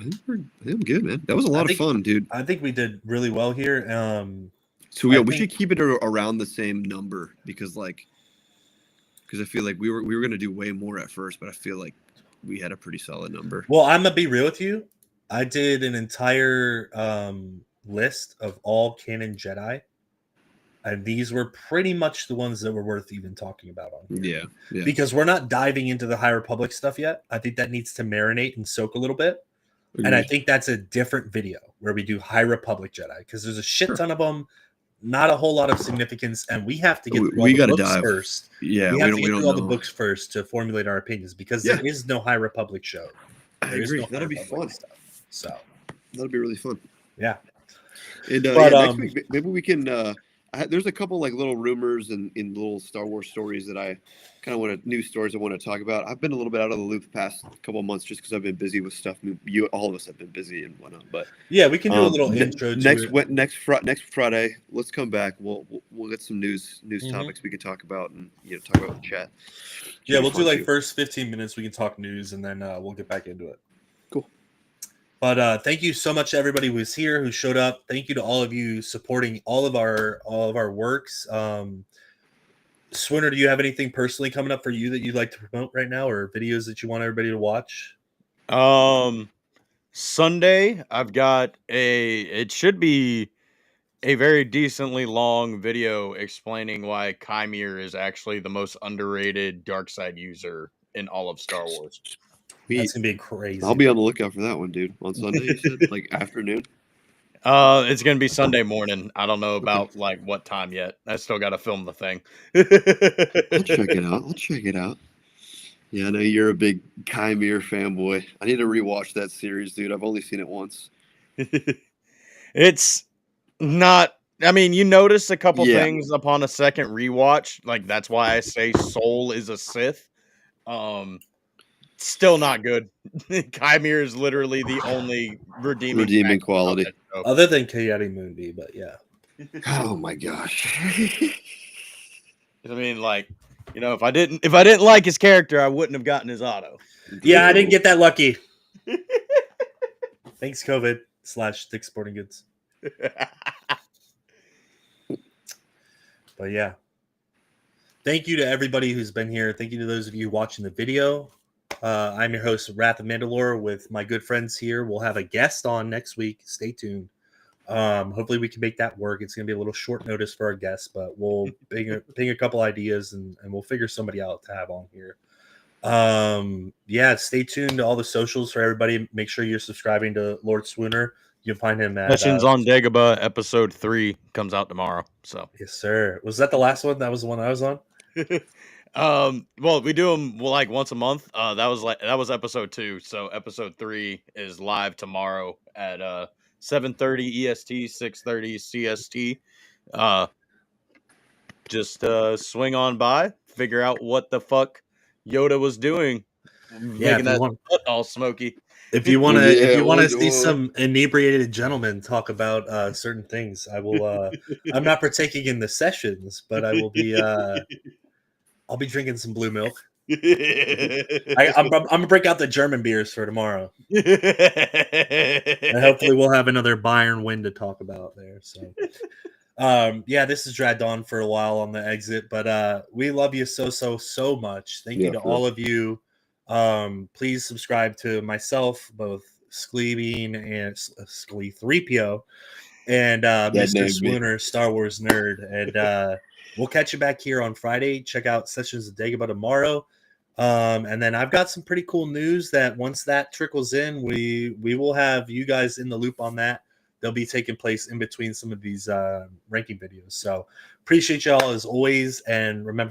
I think I'm good, man. That was a lot of fun, dude.
I think we did really well here.
So yeah, we should keep it around the same number because I feel like we were gonna do way more at first, but I feel like we had a pretty solid number.
Well, I'm gonna be real with you. I did an entire list of all canon Jedi, and these were pretty much the ones that were worth even talking about on here.
Yeah.
Because we're not diving into the High Republic stuff yet. I think that needs to marinate and soak a little bit.
Agreed.
And I think that's a different video where we do High Republic Jedi because there's a shit ton of them, not a whole lot of significance, and we have to get through all the books first.
Yeah,
we have to get through all the books first to formulate our opinions because there is no High Republic show.
I agree. That'll be fun.
Stuff, so
that'll be really fun.
Yeah.
And next week, maybe we can. There's a couple like little rumors and in little Star Wars stories that I kind of news stories I want to talk about. I've been a little bit out of the loop the past couple of months just because I've been busy with stuff. All of us have been busy and whatnot. But
yeah, we can do a little intro.
Next Friday, let's come back. We'll get some news topics we can talk about and talk about the chat.
Yeah, we'll do like first 15 minutes. We can talk news and then we'll get back into it.
Cool.
But thank you so much to everybody who was here, who showed up. Thank you to all of you supporting all of our works. Swinner, do you have anything personally coming up for you that you'd like to promote right now, or videos that you want everybody to watch?
Sunday, I've got it should be a very decently long video explaining why Chimere is actually the most underrated dark side user in all of Star Wars.
That's gonna be crazy.
I'll be on the lookout for that one, dude. On Sunday, you said, like afternoon.
It's gonna be Sunday morning. I don't know about like what time yet. I still got to film the thing.
I'll check it out. I'll check it out. Yeah, I know you're a big Chimere fanboy. I need to rewatch that series, dude. I've only seen it once.
It's not. I mean, you notice a couple
Yeah.
things upon a second rewatch. Like that's why I say Soul is a Sith. Still not good. Chimere is literally the only redeeming factor
quality.
about that show.
Other than Coyote Mundi, but yeah.
Oh my gosh.
I mean, like, you know, if I didn't like his character, I wouldn't have gotten his auto.
Yeah, I didn't get that lucky. Thanks, COVID/Dick Sporting Goods. But yeah. Thank you to everybody who's been here. Thank you to those of you watching the video. I'm your host, Wrath of Mandalore, with my good friends here. We'll have a guest on next week. Stay tuned. Hopefully we can make that work. It's going to be a little short notice for our guests, but we'll ping a couple ideas and we'll figure somebody out to have on here. Yeah, stay tuned to all the socials for everybody. Make sure you're subscribing to Lord Swooner. You can find him at
Sessions on Dagobah episode 3 comes out tomorrow. So
yes, sir. Was that the last one? That was the one I was on.
Well, we do them like once a month. That was episode 2. So episode 3 is live tomorrow at 7:30 EST, 6:30 CST. Just swing on by, figure out what the fuck Yoda was doing, making that butt all smoky.
If you want to,
Yeah,
if you want to
what-
see some inebriated gentlemen talk about certain things, I will. I'm not partaking in the sessions, but I will be. I'll be drinking some blue milk. I'm gonna break out the German beers for tomorrow, and hopefully we'll have another Bayern win to talk about there. So, yeah, this has dragged on for a while on the exit, but we love you so much. Thank you to all of you. Please subscribe to myself, both Sklebean and Sklee3PO, and Mr. Swooner, Star Wars nerd, and we'll catch you back here on Friday. Check out Sessions of Dagobah tomorrow. And then I've got some pretty cool news that once that trickles in, we will have you guys in the loop on that. They'll be taking place in between some of these ranking videos. So appreciate y'all as always. And remember,